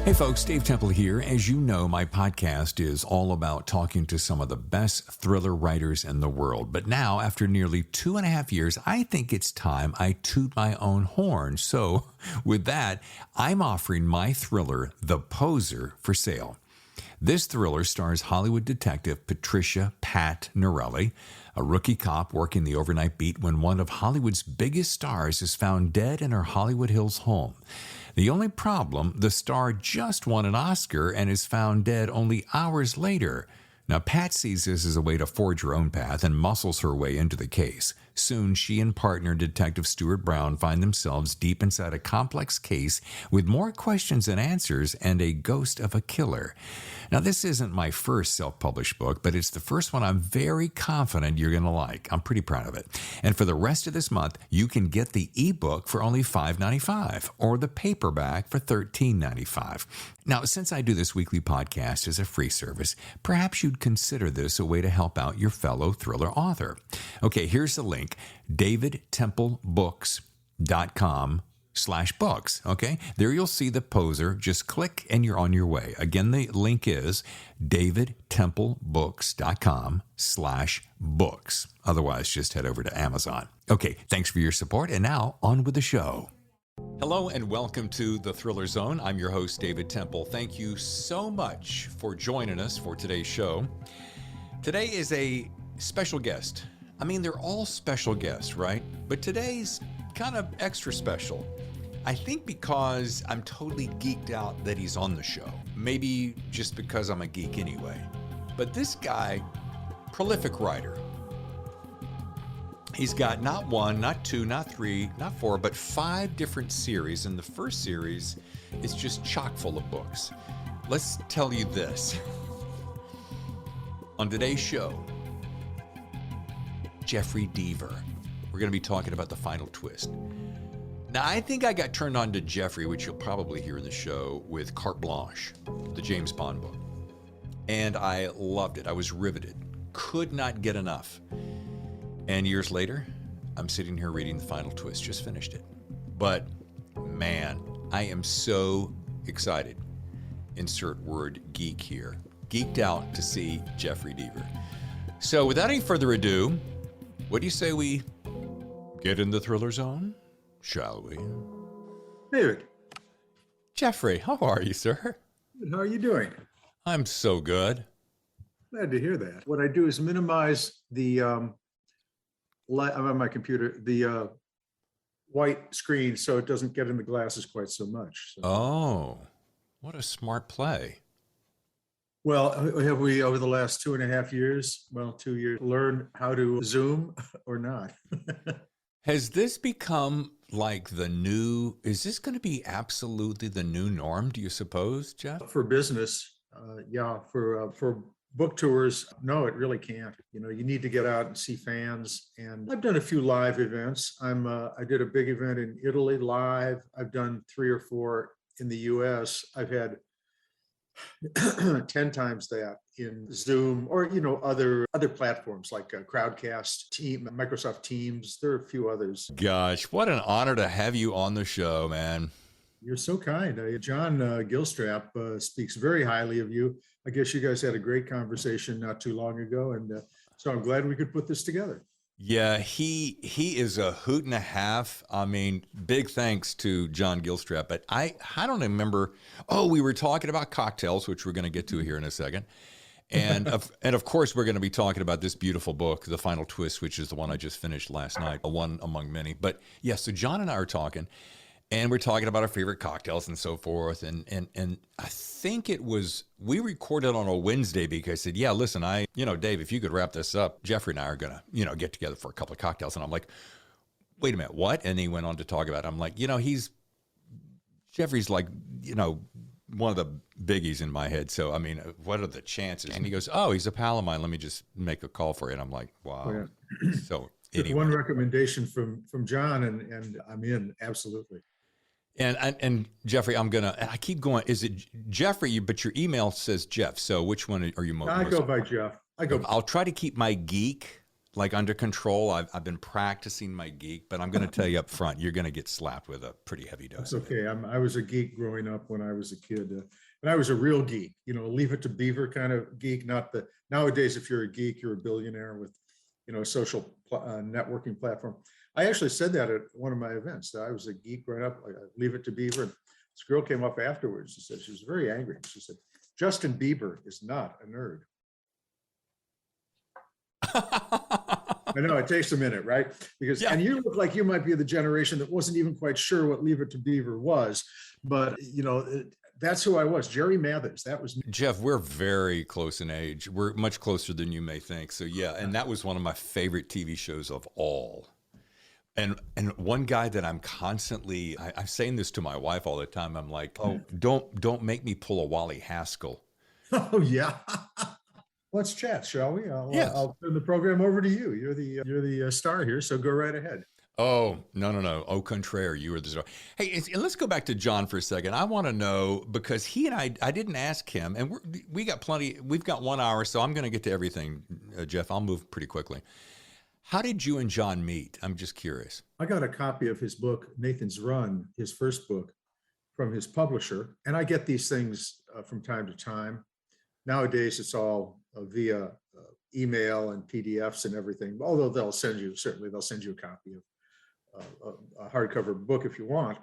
Hey folks, Dave Temple here. As you know, my podcast is all about talking to some of the best thriller writers in the world. But now, after nearly 2.5 years, I think it's time I toot my own horn. So with that, I'm offering my thriller, The Poser, for sale. This thriller stars Hollywood detective Patricia Pat Norelli, a rookie cop working the overnight beat when one of Hollywood's biggest stars is found dead in her Hollywood Hills home. The only problem, the star just won an Oscar and is found dead only hours later. Now, Pat sees this as a way to forge her own path and muscles her way into the case. Soon, she and partner Detective Stuart Brown find themselves deep inside a complex case with more questions than answers and a ghost of a killer. Now, this isn't my first self-published book, but it's the first one I'm very confident you're going to like. I'm pretty proud of it. And for the rest of this month, you can get the ebook for only $5.95 or the paperback for $13.95. Now, since I do this weekly podcast as a free service, perhaps you'd consider this a way to help out your fellow thriller author. Okay, here's the link, davidtemplebooks.com/books. Okay, there you'll see The Poser. Just click and you're on your way. Again, the link is davidtemplebooks.com/books. Otherwise, just head over to Amazon. Okay, thanks for your support, and now on with the show. Hello and welcome to The Thriller Zone. I'm your host, David Temple. Thank you so much for joining us for today's show. Today is a special guest. I mean, they're all special guests, right? But today's kind of extra special. I think because I'm totally geeked out that he's on the show. Maybe just because I'm a geek anyway. But this guy, prolific writer. He's got not one, not two, not three, not four, but 5 different series. And the first series is just chock full of books. Let's tell you this. On today's show, Jeffery Deaver. We're going to be talking about The Final Twist. Now, I think I got turned on to Jeffery, which you'll probably hear in the show, with Carte Blanche, the James Bond book. And I loved it. I was riveted. Could not get enough. And years later, I'm sitting here reading The Final Twist. Just finished it. But, man, I am so excited. Insert word geek here. Geeked out to see Jeffery Deaver. So, without any further ado, what do you say we get in the thriller zone? Shall we? David. Jeffery, how are you, sir? How are you doing? I'm so good. Glad to hear that. What I do is minimize the, I'm on my computer, the white screen so it doesn't get in the glasses quite so much. So. Oh, what a smart play. Well, have we, over the last 2.5 years, 2 years, learned how to Zoom or not? Has this become like the new, is this going to be absolutely the new norm, do you suppose, Jeff? For business, yeah. For book tours, no, it really can't. You know, you need to get out and see fans. And I've done a few live events. I did a big event in Italy live. I've done 3 or 4 in the US. I've had 10 times that in Zoom or, other platforms like Crowdcast, Microsoft Teams. There are a few others. Gosh, what an honor to have you on the show, man. You're so kind. John Gilstrap speaks very highly of you. I guess you guys had a great conversation not too long ago. And so I'm glad we could put this together. Yeah, he is a hoot and a half. I mean, big thanks to John Gilstrap. But I don't remember. Oh, we were talking about cocktails, which we're going to get to here in a second. And of course, we're going to be talking about this beautiful book, The Final Twist, which is the one I just finished last night, one among many. But yeah, so John and I are talking. And we're talking about our favorite cocktails and so forth. And I think we recorded on a Wednesday because I said, yeah, listen, Dave, if you could wrap this up, Jeffery and I are going to, get together for a couple of cocktails. And I'm like, wait a minute, what? And he went on to talk about it. I'm like, Jeffrey's like, one of the biggies in my head. So, I mean, what are the chances? And he goes, oh, he's a pal of mine. Let me just make a call for it. And I'm like, wow. Oh, yeah. So anyway. One recommendation from John and I'm in, absolutely. And Jeffery, I keep going. Is it Jeffrey? But your email says Jeff. So which one are you most? I go by Jeff. I'll try to keep my geek like under control. I've been practicing my geek, but I'm going to tell you up front, you're going to get slapped with a pretty heavy dose That's of it. okay. I was a geek growing up when I was a kid, and I was a real geek. Leave it to Beaver kind of geek. Not the nowadays. If you're a geek, you're a billionaire with, a social networking platform. I actually said that at one of my events, that I was a geek growing up. Like, Leave it to Beaver. And this girl came up afterwards. She was very angry. She said, "Justin Bieber is not a nerd." I know it takes a minute, right? Because Yeah. And you look like you might be the generation that wasn't even quite sure what Leave It to Beaver was, but that's who I was. Jerry Mathers. That was me. Jeff, we're very close in age. We're much closer than you may think. So yeah, and that was one of my favorite TV shows of all. And one guy that I'm constantly, I'm saying this to my wife all the time. I'm like, oh, don't make me pull a Wally Haskell. Oh yeah. Let's chat, shall we? Yes. I'll turn the program over to you. You're the star here, so go right ahead. Oh, no. Au contraire, you were the star. Hey, and let's go back to John for a second. I want to know, because he and I didn't ask him, and we've got 1 hour, so I'm going to get to everything, Jeff. I'll move pretty quickly. How did you and John meet? I'm just curious. I got a copy of his book, Nathan's Run, his first book, from his publisher, and I get these things from time to time. Nowadays, it's all via email and PDFs and everything, although they'll send you a copy of a hardcover book if you want.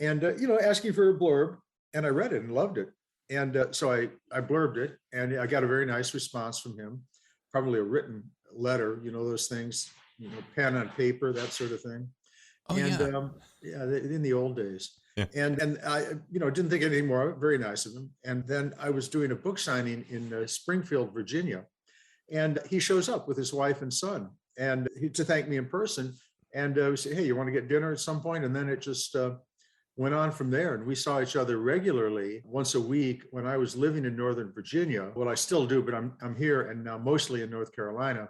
And, asking for a blurb. And I read it and loved it. And so I blurbed it, and I got a very nice response from him, probably a written letter, those things, pen on paper, that sort of thing. Oh, yeah, in the old days. Yeah. And I, didn't think anything more of it. Very nice of him. And then I was doing a book signing in Springfield, Virginia, and he shows up with his wife and son, and to thank me in person. And we said, "Hey, you want to get dinner at some point?" And then it just went on from there. And we saw each other regularly once a week when I was living in Northern Virginia. Well, I still do, but I'm here and now mostly in North Carolina.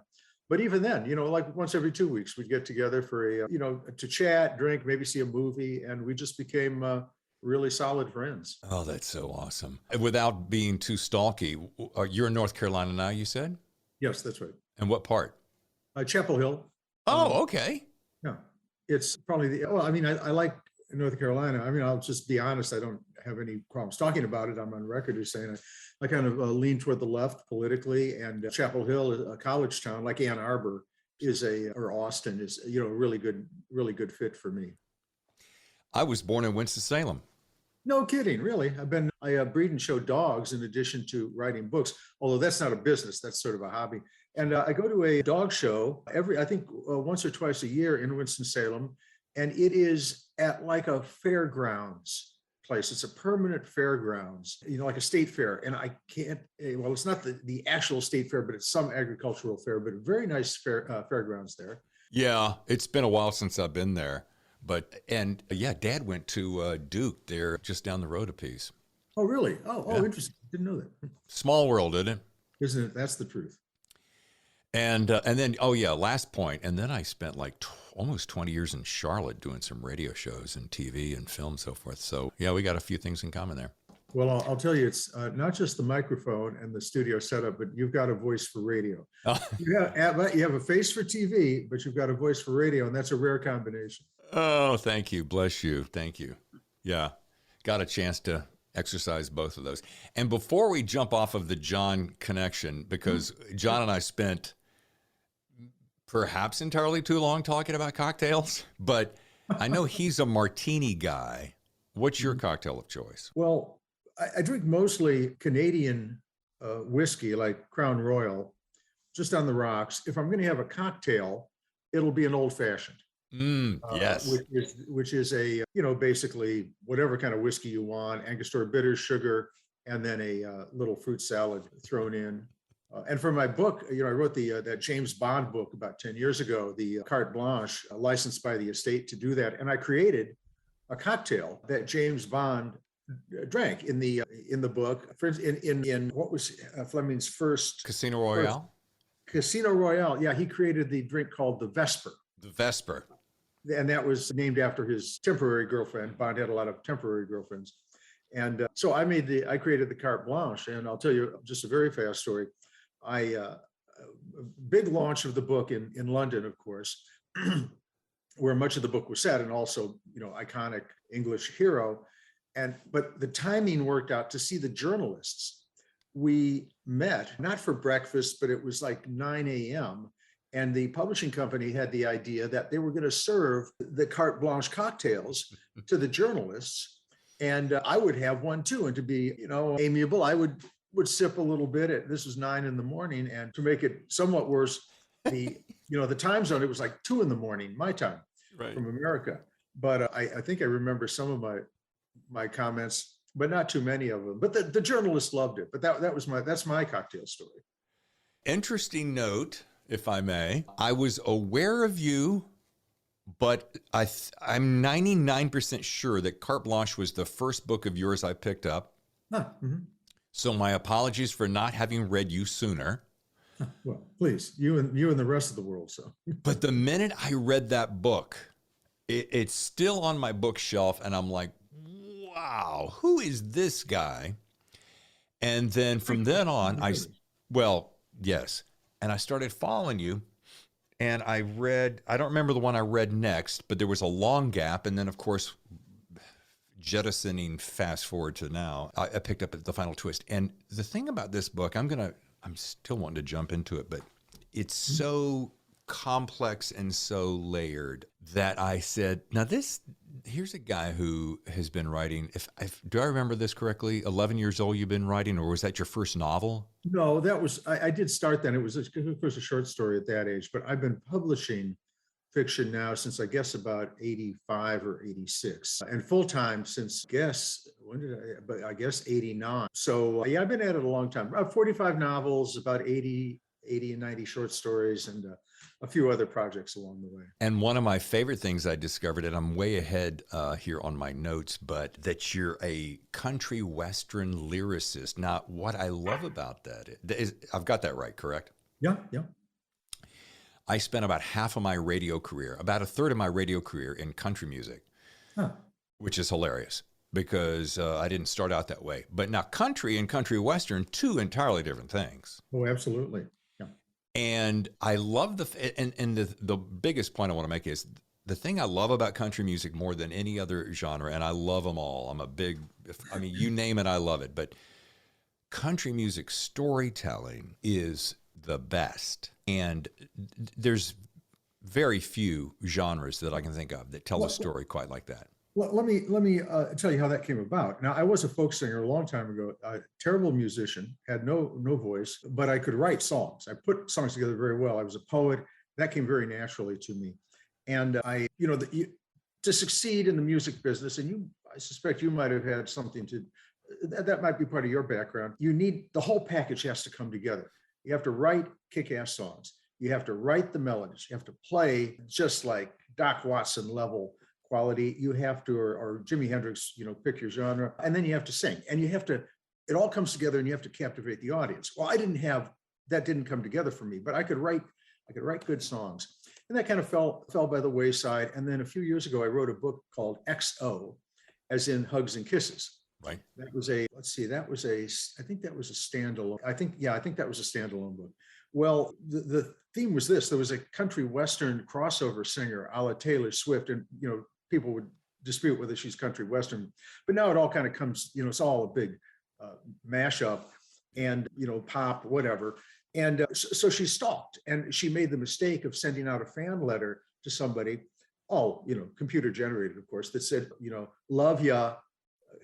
But even then, like once every 2 weeks, we'd get together for to chat, drink, maybe see a movie. And we just became really solid friends. Oh, that's so awesome. Without being too stalky, you're in North Carolina now, you said? Yes, that's right. And what part? Chapel Hill. Oh, okay. Yeah. It's probably I like North Carolina. I'll just be honest. I don't have any problems talking about it. I'm on record as saying I kind of lean toward the left politically, and Chapel Hill is a college town, like Ann Arbor or Austin is, a really good fit for me. I was born in Winston-Salem. No kidding, really. I breed and show dogs in addition to writing books, although that's not a business, that's sort of a hobby. And I go to a dog show once or twice a year in Winston-Salem, and it is at like a fairgrounds place. It's a permanent fairgrounds, like a state fair. And I can't, well, it's not the actual state fair, but it's some agricultural fair, but a very nice fairgrounds there. Yeah, it's been a while since I've been there. Dad went to Duke there just down the road a piece. Oh, really? Oh, Yeah. Interesting. Didn't know that. Small world, isn't it? Isn't it? That's the truth. And then, last point. And then I spent like almost 20 years in Charlotte doing some radio shows and TV and film and so forth. So yeah, we got a few things in common there. Well, I'll tell you, it's not just the microphone and the studio setup, but you've got a voice for radio. You have a face for TV, but you've got a voice for radio, and that's a rare combination. Oh, thank you. Bless you. Thank you. Yeah. Got a chance to exercise both of those. And before we jump off of the John connection, because John and I spent perhaps entirely too long talking about cocktails, but I know he's a martini guy. What's your cocktail of choice? Well, I drink mostly Canadian whiskey, like Crown Royal, just on the rocks. If I'm going to have a cocktail, it'll be an old fashioned. Yes. Which is a, basically whatever kind of whiskey you want, Angostura bitters, sugar, and then a little fruit salad thrown in. And for my book, I wrote that James Bond book about 10 years ago, the Carte Blanche, licensed by the estate to do that. And I created a cocktail that James Bond drank in the book. In what was Fleming's first Casino Royale? Casino Royale. Yeah, he created the drink called the Vesper. The Vesper. And that was named after his temporary girlfriend. Bond had a lot of temporary girlfriends. And so I created the Carte Blanche. And I'll tell you just a very fast story. I big launch of the book in London, of course, where much of the book was set, and also, iconic English hero. But the timing worked out to see the journalists. We met, not for breakfast, but it was like 9 a.m. And the publishing company had the idea that they were going to serve the carte blanche cocktails to the journalists. And I would have one too. And to be, amiable, I would sip a little bit. This was 9 a.m. And to make it somewhat worse, the time zone, it was like 2 a.m, my time, right, from America. But I think I remember some of my comments, but not too many of them. But the journalists loved it. But that's my cocktail story. Interesting note, if I may. I was aware of you, but I'm 99% sure that Carte Blanche was the first book of yours I picked up. Huh. Mm-hmm. So my apologies for not having read you sooner. Well, please, you and the rest of the world. So, but the minute I read that book, it's still on my bookshelf, and I'm like, wow, who is this guy? And then from then on, yes. And I started following you, and I don't remember the one I read next, but there was a long gap. And then, of course, jettisoning fast forward to now, I picked up the final twist. And the thing about this book, I'm still wanting to jump into it, but it's so complex and so layered that I said, now here's a guy who has been writing, do I remember this correctly, 11 years old you've been writing, or was that your first novel? No, I did start then. It was, of course, a short story at that age, but I've been publishing fiction now since, I guess, about 85 or 86, and full-time since, I guess 89. So yeah, I've been at it a long time. About 45 novels, about 80 and 90 short stories, and a few other projects along the way. And one of my favorite things I discovered, and I'm way ahead here on my notes, but that you're a country western lyricist. Now, what I love about that is, I've got that right, correct? Yeah. I spent about half of my radio career, about a third of my radio career in country music, which is hilarious because I didn't start out that way. But now country and country western, two entirely different things. Oh, absolutely. Yeah. And I love the biggest point I want to make is the thing I love about country music more than any other genre, and I love them all. You name it, I love it. But country music storytelling is the best. And there's very few genres that I can think of that tell a story quite like that. Let me tell you how that came about. Now, I was a folk singer a long time ago, a terrible musician, had no voice, but I could write songs. I put songs together very well. I was a poet. That came very naturally to me. And to succeed in the music business, and I suspect you might have had something that might be part of your background. The whole package has to come together. You have to write kick-ass songs. You have to write the melodies. You have to play just like Doc Watson level quality. You have to, or Jimi Hendrix, pick your genre, and then you have to sing. And it all comes together, and you have to captivate the audience. Well, that didn't come together for me, but I could write good songs. And that kind of fell by the wayside. And then a few years ago, I wrote a book called XO, as in Hugs and Kisses. Right. That was I think that was a standalone. I think that was a standalone book. Well, the theme was this: there was a country western crossover singer, a la Taylor Swift, and people would dispute whether she's country western, but now it all kind of comes, it's all a big mashup, and pop, whatever. And so she stalked, and she made the mistake of sending out a fan letter to somebody, computer generated, of course, that said, love ya.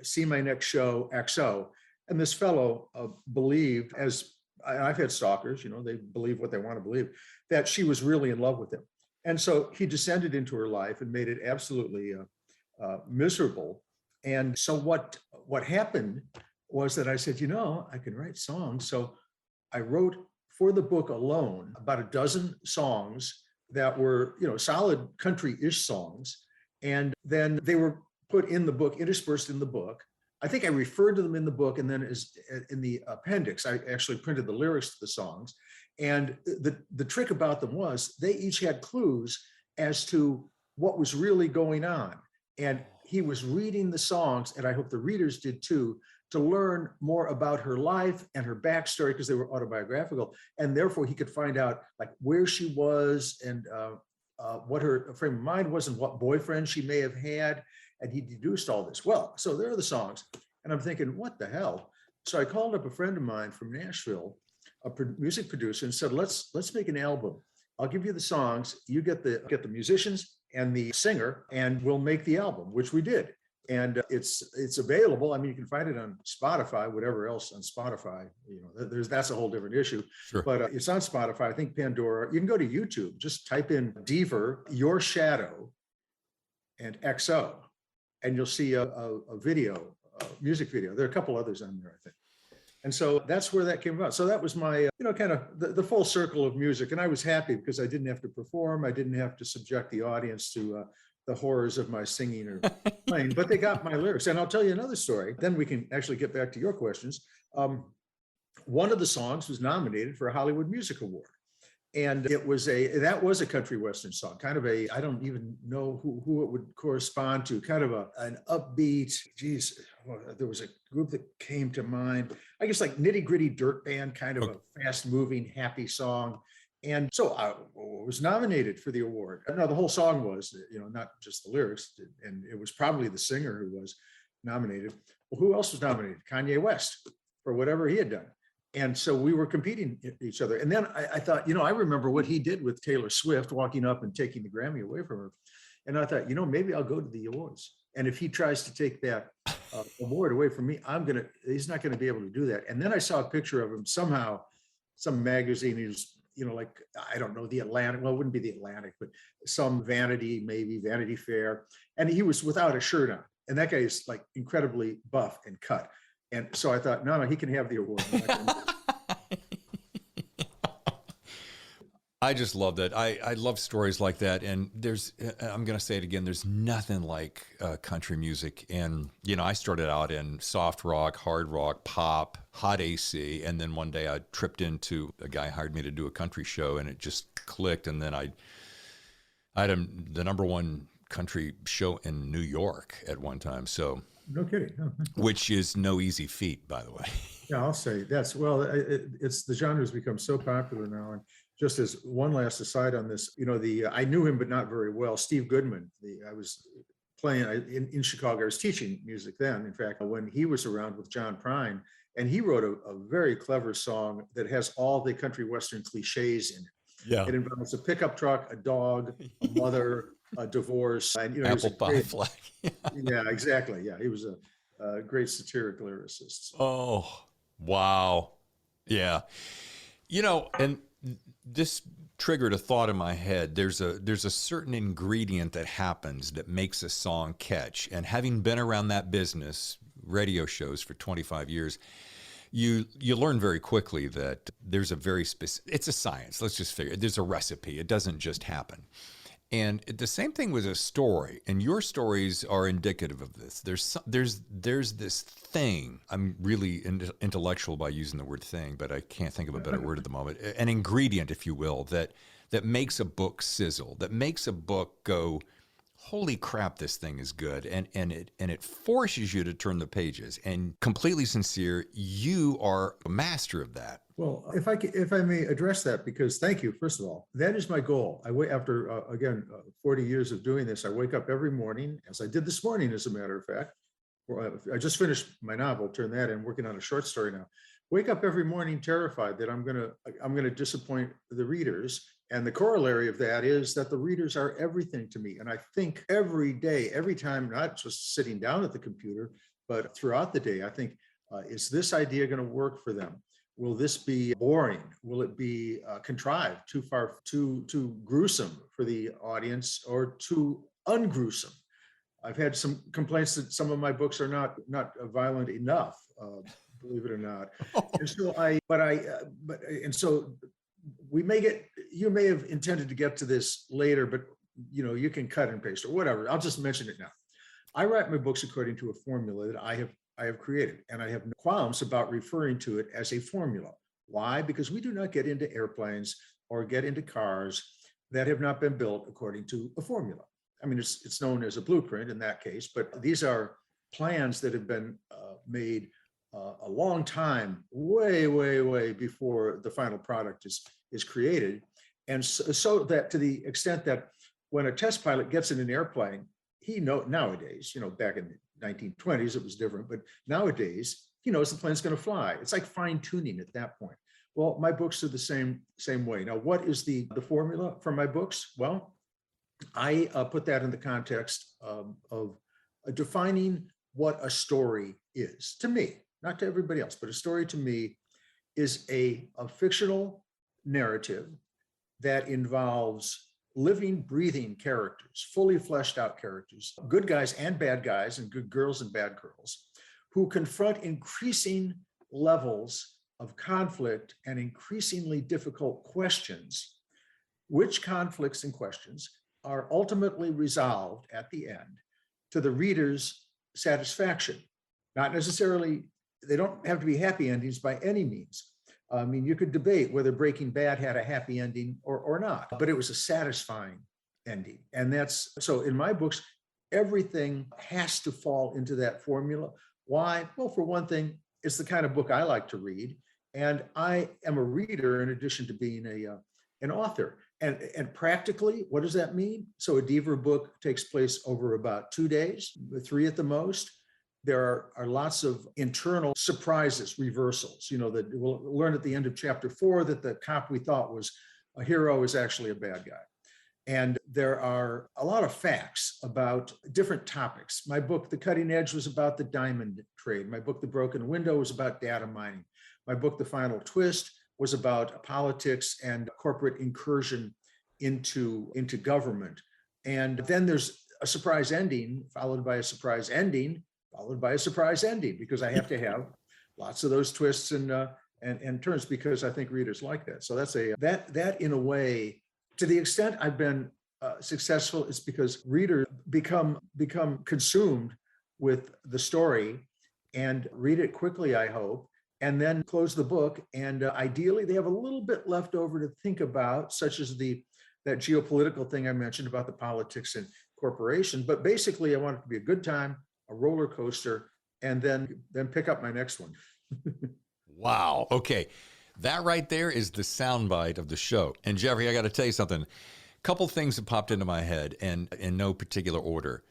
See my next show, XO. And this fellow believed, as I've had stalkers, they believe what they want to believe, that she was really in love with him. And so he descended into her life and made it absolutely miserable. And so what happened was that I said, I can write songs. So I wrote for the book alone about a dozen songs that were, solid country-ish songs. And then they were put in the book, interspersed in the book. I think I referred to them in the book, and then as in the appendix, I actually printed the lyrics to the songs. And the trick about them was they each had clues as to what was really going on. And he was reading the songs, and I hope the readers did too, to learn more about her life and her backstory, because they were autobiographical, and therefore he could find out like where she was and what her frame of mind was and what boyfriend she may have had, and he deduced all this. Well, so there are the songs, and I'm thinking, what the hell? So I called up a friend of mine from Nashville, a music producer, and said, let's make an album. I'll give you the songs, you get the musicians and the singer, and we'll make the album, which we did. And it's available. I mean, you can find it on Spotify, whatever else on Spotify. You know, that's a whole different issue. Sure. But it's on Spotify. I think Pandora. You can go to YouTube. Just type in Deaver, Your Shadow, and XO, and you'll see a video, a music video. There are a couple others on there, I think. And so that's where that came about. So that was my, kind of the full circle of music. And I was happy because I didn't have to perform. I didn't have to subject the audience to the horrors of my singing or playing, but they got my lyrics. And I'll tell you another story. Then we can actually get back to your questions. One of the songs was nominated for a Hollywood Music Award. And that was a country western song, kind of I don't even know who it would correspond to, kind of an upbeat, there was a group that came to mind, I guess like Nitty Gritty Dirt Band, kind of a fast moving, happy song. And so I was nominated for the award. No, the whole song was, not just the lyrics, and it was probably the singer who was nominated. Well, who else was nominated? Kanye West, for whatever he had done. And so we were competing each other. And then I thought, I remember what he did with Taylor Swift, walking up and taking the Grammy away from her. And I thought, maybe I'll go to the awards. And if he tries to take that award away from me, he's not going to be able to do that. And then I saw a picture of him somehow, some magazine, he was, like, I don't know, the Atlantic, well, it wouldn't be the Atlantic, but some Vanity, maybe Vanity Fair. And he was without a shirt on. And that guy is like incredibly buff and cut. And so I thought, no, he can have the award. I just love that. I love stories like that. And I'm going to say it again, there's nothing like country music. And, I started out in soft rock, hard rock, pop, hot AC. And then one day I tripped into, a guy hired me to do a country show, and it just clicked. And then I had the #1 country show in New York at one time. So. No kidding. No. Which is no easy feat, by the way. Yeah, I'll say it's the genre has become so popular now. And just as one last aside on this, I knew him, but not very well. Steve Goodman, I was playing in Chicago. I was teaching music then, in fact, when he was around with John Prine, and he wrote a very clever song that has all the country western cliches in it. Yeah. It involves a pickup truck, a dog, a mother, a divorce, and apple pie flag. Yeah, exactly. Yeah, he was a great satiric lyricist. Oh, wow. Yeah. And this triggered a thought in my head. There's a certain ingredient that happens that makes a song catch. And having been around that business, radio shows for 25 years, you learn very quickly that there's a very specific, it's a science. Let's just figure, there's a recipe. It doesn't just happen. And the same thing with a story, and your stories are indicative of this. There's this thing. I'm really intellectual by using the word thing, but I can't think of a better word at the moment. An ingredient, if you will, that makes a book sizzle, that makes a book go, holy crap, this thing is good. And it forces you to turn the pages. And completely sincere, you are a master of that. Well, if I may address that, because thank you, first of all, that is my goal. After 40 years of doing this, I wake up every morning, as I did this morning, as a matter of fact. I just finished my novel, turn that in, working on a short story now. Wake up every morning terrified that I'm gonna disappoint the readers. And the corollary of that is that the readers are everything to me. And I think every day, every time, not just sitting down at the computer, but throughout the day, I think, is this idea going to work for them? Will this be boring? Will it be contrived, too gruesome for the audience, or too ungruesome? I've had some complaints that some of my books are not violent enough, believe it or not. And so you may have intended to get to this later, but you can cut and paste or whatever. I'll just mention it now. I write my books according to a formula that I have created, and I have no qualms about referring to it as a formula. Why? Because we do not get into airplanes or get into cars that have not been built according to a formula. I mean, it's known as a blueprint in that case, but these are plans that have been made a long time, way before the final product is created. And so that to the extent that when a test pilot gets in an airplane, nowadays, back in the 1920s, it was different, but nowadays, he knows the plane's going to fly. It's like fine tuning at that point. Well, my books are the same way. Now, what is the formula for my books? Well, I put that in the context of defining what a story is to me, not to everybody else, but a story to me is a fictional narrative that involves living, breathing characters, fully fleshed out characters, good guys and bad guys, and good girls and bad girls, who confront increasing levels of conflict and increasingly difficult questions, which conflicts and questions are ultimately resolved at the end to the reader's satisfaction. Not necessarily, they don't have to be happy endings by any means. I mean, you could debate whether Breaking Bad had a happy ending or not, but it was a satisfying ending. And so in my books, everything has to fall into that formula. Why? Well, for one thing, it's the kind of book I like to read. And I am a reader in addition to being an author. And practically, what does that mean? So a Deaver book takes place over about 2 days, 3 at the most. There are lots of internal surprises, reversals, that we'll learn at the end of chapter 4 that the cop we thought was a hero is actually a bad guy. And there are a lot of facts about different topics. My book, The Cutting Edge, was about the diamond trade. My book, The Broken Window, was about data mining. My book, The Final Twist, was about politics and corporate incursion into government. And then there's a surprise ending, followed by a surprise ending, followed by a surprise ending, because I have to have lots of those twists and turns, because I think readers like that. So that's that in a way, to the extent I've been successful, is because readers become consumed with the story and read it quickly, I hope, and then close the book. And ideally, they have a little bit left over to think about, such as that geopolitical thing I mentioned about the politics and corporation. But basically, I want it to be a good time, a roller coaster, and then pick up my next one. Wow. Okay. That right there is the soundbite of the show. And Jeffrey, I got to tell you something. A couple things that popped into my head, and in no particular order.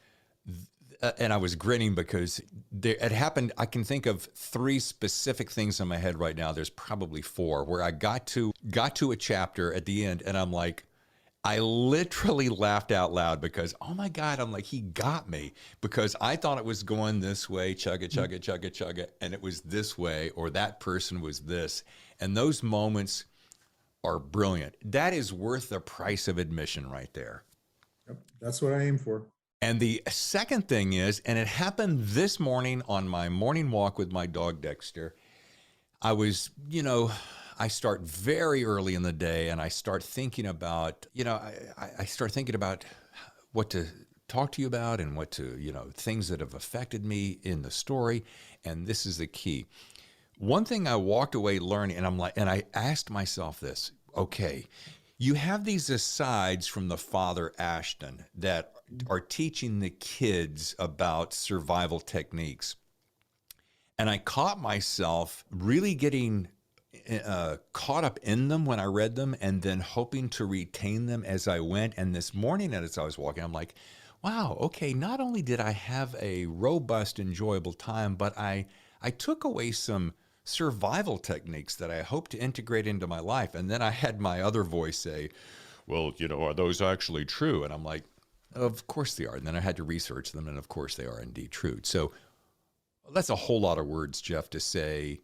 And I was grinning because it happened. I can think of 3 specific things in my head right now. There's probably 4 where I got to a chapter at the end, and I'm like, I literally laughed out loud because, oh my God, I'm like, he got me, because I thought it was going this way, chug it, and it was this way, or that person was this. And those moments are brilliant. That is worth the price of admission right there. Yep, that's what I aim for. And the second thing is, and it happened this morning on my morning walk with my dog, Dexter, I was, I start very early in the day, and I start thinking about, I start thinking about what to talk to you about and what to, things that have affected me in the story. And this is the key. One thing I walked away learning, and I asked myself this, okay, you have these asides from the Father Ashton that are teaching the kids about survival techniques. And I caught myself really getting caught up in them when I read them, and then hoping to retain them as I went. And this morning, as I was walking, I'm like, wow, okay, not only did I have a robust, enjoyable time, but I took away some survival techniques that I hope to integrate into my life. And then I had my other voice say, well, are those actually true? And I'm like, of course they are. And then I had to research them, and of course they are indeed true. So that's a whole lot of words, Jeff, to say.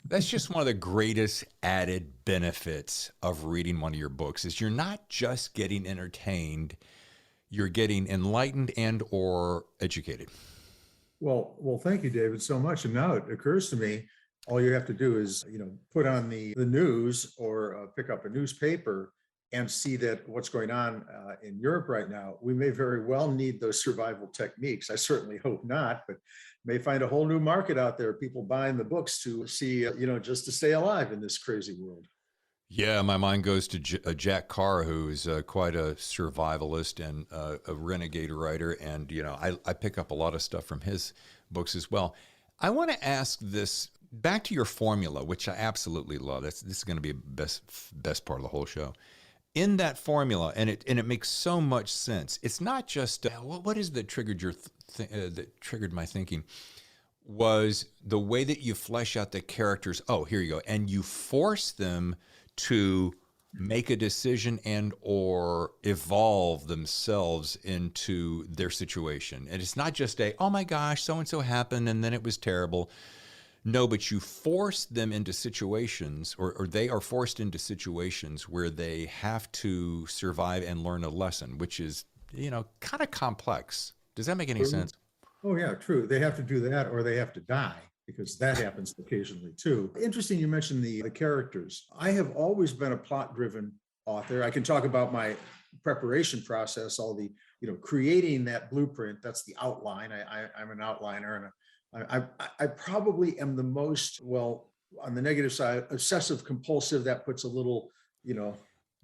That's just one of the greatest added benefits of reading one of your books, is you're not just getting entertained, you're getting enlightened and or educated. Well, thank you, David, so much. And now it occurs to me, all you have to do is, put on the news or pick up a newspaper and see that what's going on in Europe right now. We may very well need those survival techniques. I certainly hope not, but may find a whole new market out there, people buying the books to see, just to stay alive in this crazy world. Yeah, my mind goes to Jack Carr, who's quite a survivalist and a renegade writer. And, I pick up a lot of stuff from his books as well. I want to ask this back to your formula, which I absolutely love. This is going to be a best part of the whole show. In that formula, and it makes so much sense. It's not just what is that triggered that triggered my thinking was the way that you flesh out the characters. Oh, here you go, and you force them to make a decision and or evolve themselves into their situation. And it's not just oh my gosh, so and so happened and then it was terrible. No, but you force them into situations, or they are forced into situations where they have to survive and learn a lesson, which is, kind of complex. Does that make any sense? Oh, yeah, true. They have to do that or they have to die, because that happens occasionally too. Interesting you mentioned the characters. I have always been a plot-driven author. I can talk about my preparation process, all the, creating that blueprint. That's the outline. I'm an outliner, and I probably am the most, well, on the negative side, obsessive compulsive. That puts a little,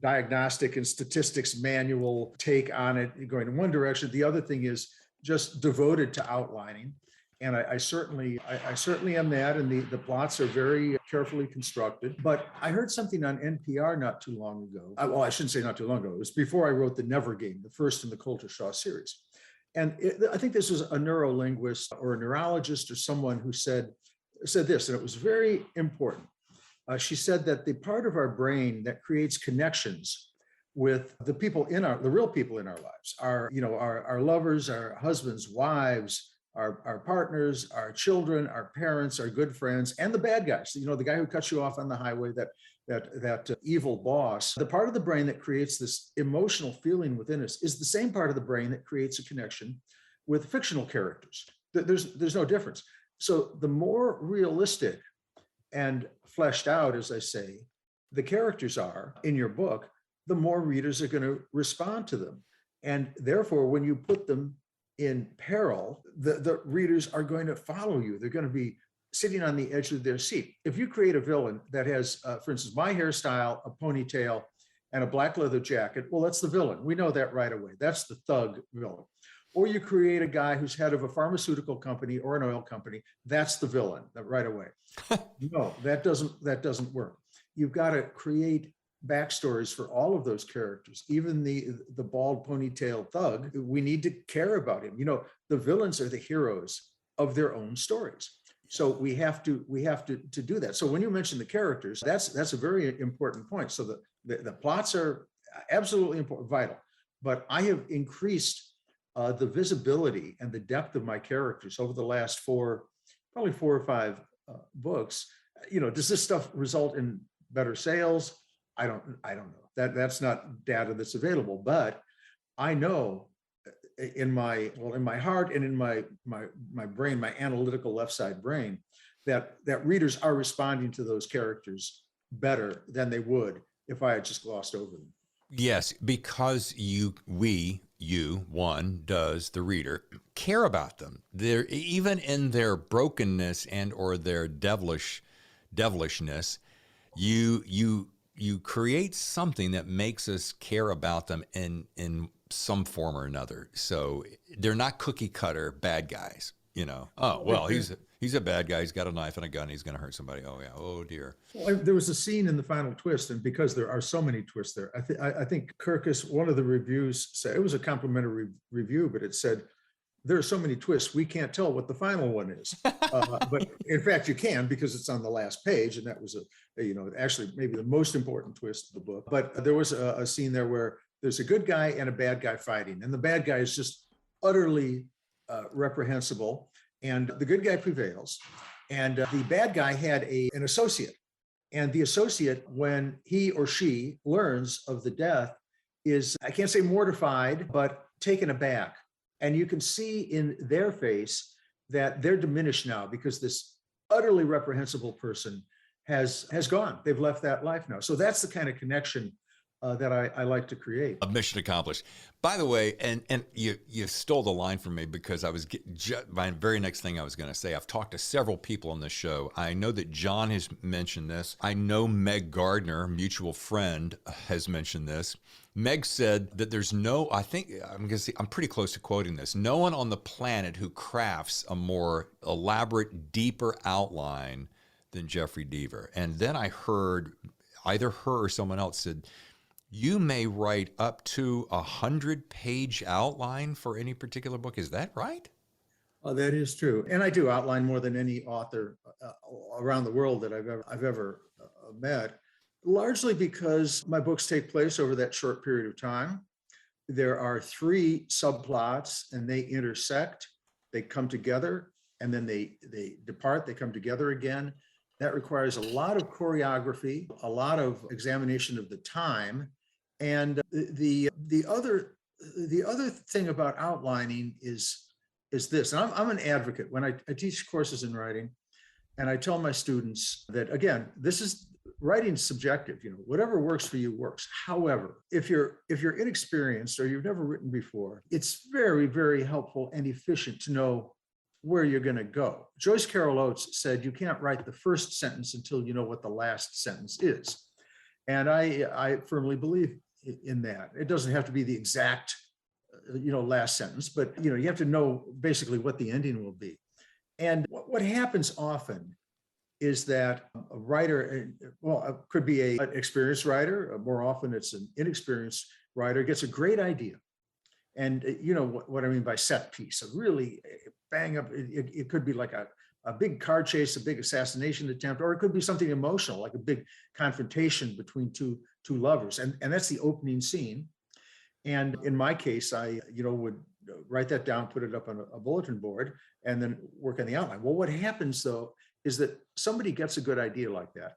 diagnostic and statistics manual take on it, going in one direction. The other thing is just devoted to outlining. And I certainly am that. And the plots are very carefully constructed. But I heard something on NPR not too long ago. Well, I shouldn't say not too long ago. It was before I wrote The Never Game, the first in the Colter Shaw series. And I think this was a neurolinguist or a neurologist or someone who said this, and it was very important. She said that the part of our brain that creates connections with the real people in our lives, our lovers, our husbands, wives, our partners, our children, our parents, our good friends, and the bad guys. The guy who cuts you off on the highway, that evil boss. The part of the brain that creates this emotional feeling within us is the same part of the brain that creates a connection with fictional characters. There's no difference. So the more realistic and fleshed out, as I say, the characters are in your book, the more readers are going to respond to them. And therefore, when you put them in peril, the readers are going to follow you. They're going to be sitting on the edge of their seat. If you create a villain that has, for instance, my hairstyle, a ponytail, and a black leather jacket, well, that's the villain. We know that right away. That's the thug villain. Or you create a guy who's head of a pharmaceutical company or an oil company, that's the villain right away. No, that doesn't work. You've got to create backstories for all of those characters, even the bald ponytail thug. We need to care about him. The villains are the heroes of their own stories. So we have to do that. So when you mention the characters, that's a very important point. So the plots are absolutely important, vital. But I have increased the visibility and the depth of my characters over the last probably 4 or 5 books. Does this stuff result in better sales? I don't know. That's not data that's available, but I know in my heart and in my brain, my analytical left side brain, that readers are responding to those characters better than they would if I had just glossed over them. Yes, because one does, the reader, care about them. They're even in their brokenness and or their devilishness, you create something that makes us care about them in some form or another. So they're not cookie cutter bad guys. Oh, well, he's a bad guy. He's got a knife and a gun. He's going to hurt somebody. Oh, yeah. Oh, dear. Well, there was a scene in the final twist, and because there are so many twists there, I think Kirkus, one of the reviews said, it was a complimentary review, but it said, there are so many twists, we can't tell what the final one is. But in fact, you can, because it's on the last page, and that was actually maybe the most important twist of the book. But there was a scene there where there's a good guy and a bad guy fighting, and the bad guy is just utterly reprehensible, and the good guy prevails. And the bad guy had an associate, and the associate, when he or she learns of the death, is, I can't say mortified, but taken aback. And you can see in their face that they're diminished now because this utterly reprehensible person has gone. They've left that life now. So that's the kind of connection that I like to create. A mission accomplished. By the way, and you stole the line from me because I was my very next thing I was going to say. I've talked to several people on this show. I know that John has mentioned this. I know Meg Gardner, mutual friend, has mentioned this. Meg said that there's no, I think, I'm going to say, I'm pretty close to quoting this, no one on the planet who crafts a more elaborate, deeper outline than Jeffery Deaver. And then I heard either her or someone else said, you may write up to 100-page outline for any particular book. Is that right? Oh, that is true. And I do outline more than any author around the world that I've ever met, largely because my books take place over that short period of time. There are 3 subplots and they intersect, they come together, and then they depart, they come together again. That requires a lot of choreography, a lot of examination of the time. And the other thing about outlining is this. And I'm an advocate when I teach courses in writing, and I tell my students that, again, this is writing subjective. Whatever works for you works. However, if you're inexperienced or you've never written before, it's very, very helpful and efficient to know where you're going to go. Joyce Carol Oates said, you can't write the first sentence until you know what the last sentence is. And I firmly believe in that. It doesn't have to be the exact, last sentence, but, you have to know basically what the ending will be. And what happens often is that a writer, well, it could be an experienced writer, more often it's an inexperienced writer, gets a great idea. And you know what I mean by set piece, a really bang up, it could be like a big car chase, a big assassination attempt, or it could be something emotional, like a big confrontation between two lovers. And that's the opening scene. And in my case, I would write that down, put it up on a bulletin board, and then work on the outline. Well, what happens though, is that somebody gets a good idea like that,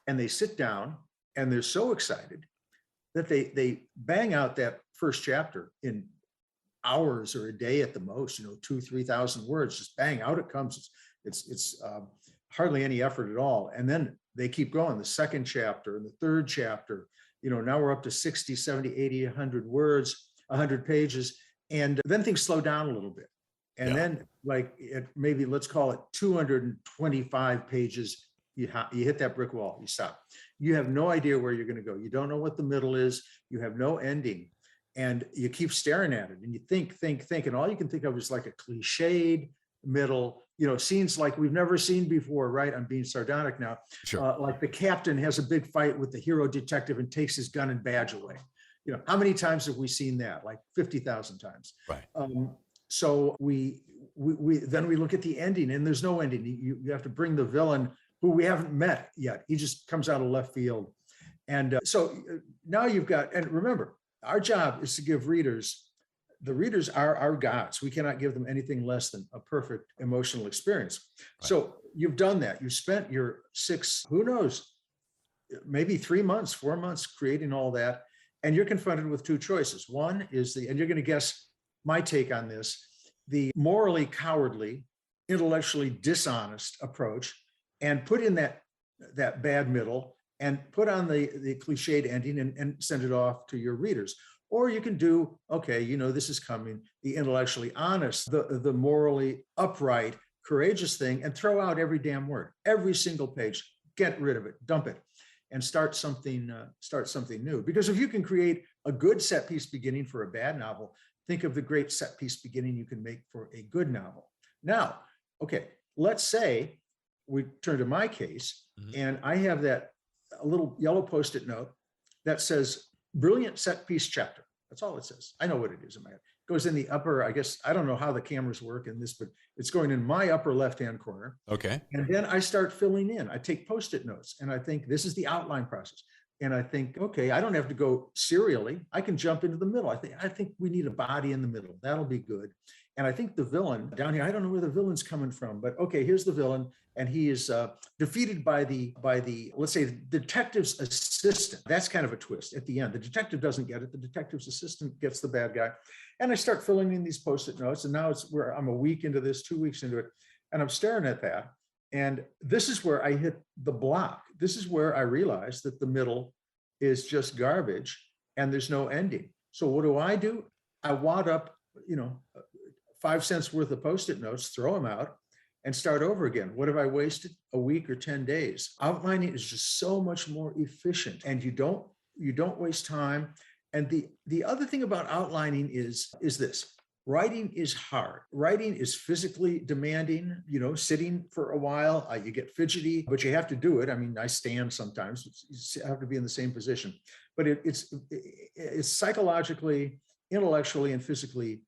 and they sit down and they're so excited that they bang out that first chapter in hours or a day at the most, 2,000-3,000 words, just bang, out it comes. It's hardly any effort at all. And then they keep going, the second chapter and the third chapter, now we're up to 60, 70, 80, 100 words, 100 pages. And then things slow down a little bit. And then maybe let's call it 225 pages, you hit that brick wall, you stop. You have no idea where you're going to go. You don't know what the middle is. You have no ending. And you keep staring at it and you think, and all you can think of is like a cliched middle, scenes like we've never seen before, right? I'm being sardonic now. Sure. Like the captain has a big fight with the hero detective and takes his gun and badge away. How many times have we seen that? Like 50,000 times. Right. So we look at the ending and there's no ending. You have to bring the villain who we haven't met yet. He just comes out of left field. And so now you've got, and remember, our job is to give the readers are our gods. We cannot give them anything less than a perfect emotional experience. Right. So you've done that. You spent your 6, who knows, maybe 3 months, 4 months creating all that. And you're confronted with 2 choices. One is and you're going to guess my take on this, the morally cowardly, intellectually dishonest approach, and put in that bad middle and put on the cliched ending and send it off to your readers. Or you can do, okay, this is coming, the intellectually honest, the morally upright, courageous thing, and throw out every damn word, every single page, get rid of it, dump it, and start something new. Because if you can create a good set piece beginning for a bad novel, think of the great set piece beginning you can make for a good novel. Now, okay, let's say we turn to my case, and I have a little yellow Post-it note that says brilliant set piece chapter. That's all it says. I know what it is in my head. It goes in the upper, I guess, I don't know how the cameras work in this, but it's going in my upper left-hand corner. Okay. And then I start filling in. I take Post-it notes and I think this is the outline process. And I think, okay, I don't have to go serially. I can jump into the middle. I think we need a body in the middle. That'll be good. And I think the villain down here, I don't know where the villain's coming from, but okay, here's the villain. And he is defeated by the, let's say, the detective's assistant. That's kind of a twist at the end. The detective doesn't get it. The detective's assistant gets the bad guy. And I start filling in these Post-it notes. And now it's where I'm a week into this, 2 weeks into it. And I'm staring at that. And this is where I hit the block. This is where I realized that the middle is just garbage and there's no ending. So what do? I wad up, 5 cents worth of Post-it notes, throw them out, and start over again. What have I wasted? A week or 10 days. Outlining is just so much more efficient, and you don't waste time. And the other thing about outlining is this. Writing is hard. Writing is physically demanding, sitting for a while, you get fidgety, but you have to do it. I mean, I stand sometimes, you have to be in the same position, but it's psychologically, intellectually, and physically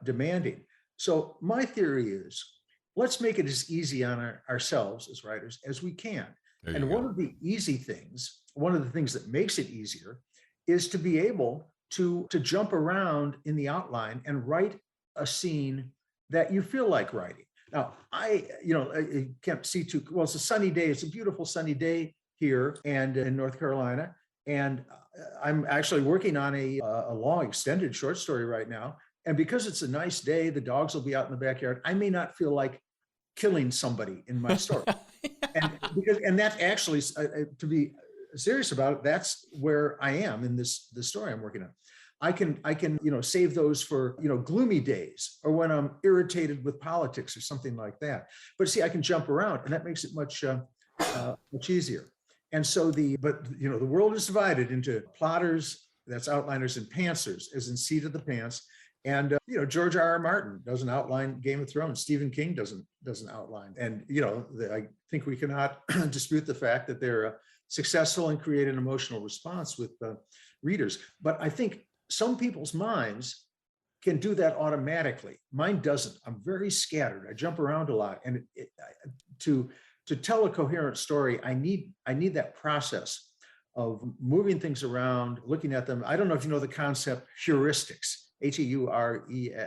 demanding. So my theory is, let's make it as easy on ourselves as writers as we can. And one of the things that makes it easier is to be able to jump around in the outline and write a scene that you feel like writing. Now, I can't see too well. It's a sunny day. It's a beautiful sunny day here and in North Carolina. And I'm actually working on a long extended short story right now. And because it's a nice day, the dogs will be out in the backyard. I may not feel like killing somebody in my story. and that's actually, to be serious about it, that's where I am in the story I'm working on. I can save those for gloomy days or when I'm irritated with politics or something like that. But see, I can jump around, and that makes it much easier. And so the world is divided into plotters, that's outliners, and pantsers, as in seat of the pants. And George R.R. Martin doesn't outline Game of Thrones. Stephen King doesn't outline. And I think we cannot dispute the fact that they're successful and create an emotional response with readers. But I think some people's minds can do that automatically. Mine doesn't. I'm very scattered. I jump around a lot, and to tell a coherent story, I need that process of moving things around, looking at them. I don't know if you know the concept heuristics. H-E-U-R-E-I-S-T-I-C.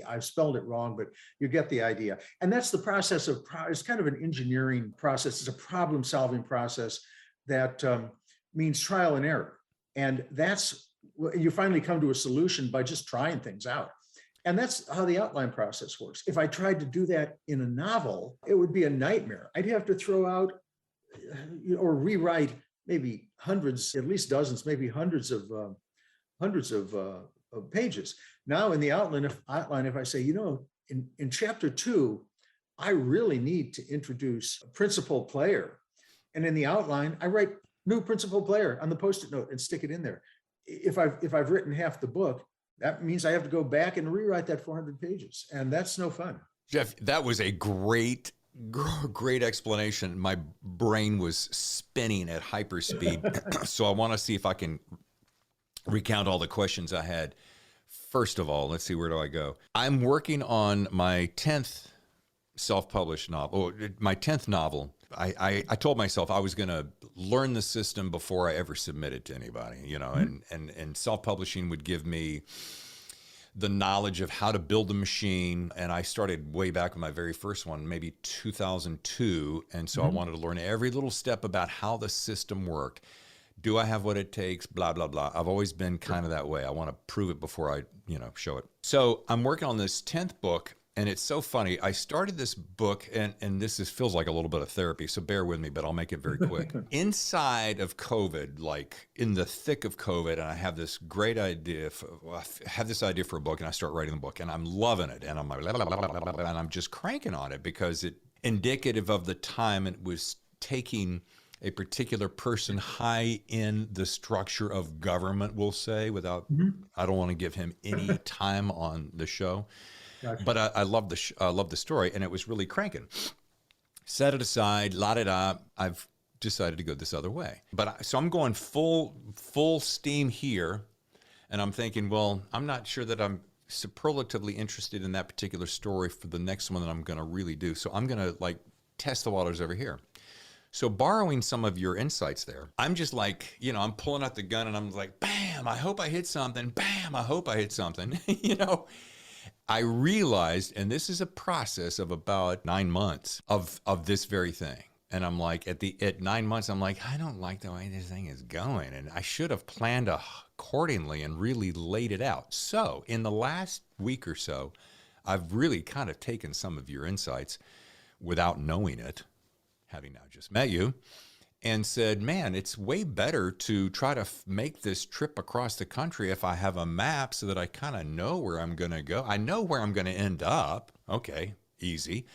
I've spelled it wrong, but you get the idea. And that's the process of, it's kind of an engineering process. It's a problem solving process that means trial and error. And that's, you finally come to a solution by just trying things out. And that's how the outline process works. If I tried to do that in a novel, it would be a nightmare. I'd have to throw out or rewrite maybe hundreds, at least dozens, maybe hundreds of pages. Now in the outline, if I say, in chapter 2, I really need to introduce a principal player. And in the outline, I write new principal player on the Post-it note and stick it in there. If I've written half the book, that means I have to go back and rewrite that 400 pages. And that's no fun. Jeff, that was a great explanation. My brain was spinning at hyperspeed. So I want to see if I can recount all the questions I had. First of all, let's see, where do I go? I'm working on my 10th self-published novel, my 10th novel. I told myself I was going to learn the system before I ever submitted to anybody, and self-publishing would give me the knowledge of how to build a machine. And I started way back with my very first one, maybe 2002. And so I wanted to learn every little step about how the system worked. Do I have what it takes? Blah, blah, blah. I've always been kind of that way. I want to prove it before I, show it. So I'm working on this 10th book, and it's so funny. I started this book, and feels like a little bit of therapy, so bear with me, but I'll make it very quick. Inside of COVID, like in the thick of COVID, and I have this great idea. I have this idea for a book, and I start writing the book, and I'm loving it, and I'm like, and I'm just cranking on it because it's indicative of the time it was taking a particular person high in the structure of government, we'll say, without, I don't want to give him any time on the show. Gotcha. But I love the story, and it was really cranking. Set it aside, la-da-da. I've decided to go this other way. So I'm going full steam here, and I'm thinking, well, I'm not sure that I'm superlatively interested in that particular story for the next one that I'm going to really do. So I'm going to test the waters over here. So borrowing some of your insights there, I'm just like, I'm pulling out the gun and I'm like, bam, I hope I hit something. Bam, I hope I hit something. I realized, and this is a process of about 9 months of this very thing. And I'm like, at 9 months, I'm like, I don't like the way this thing is going. And I should have planned accordingly and really laid it out. So in the last week or so, I've really kind of taken some of your insights without knowing it, having now just met you, and said, man, it's way better to try to make this trip across the country if I have a map so that I kind of know where I'm going to go. I know where I'm going to end up. Okay, easy.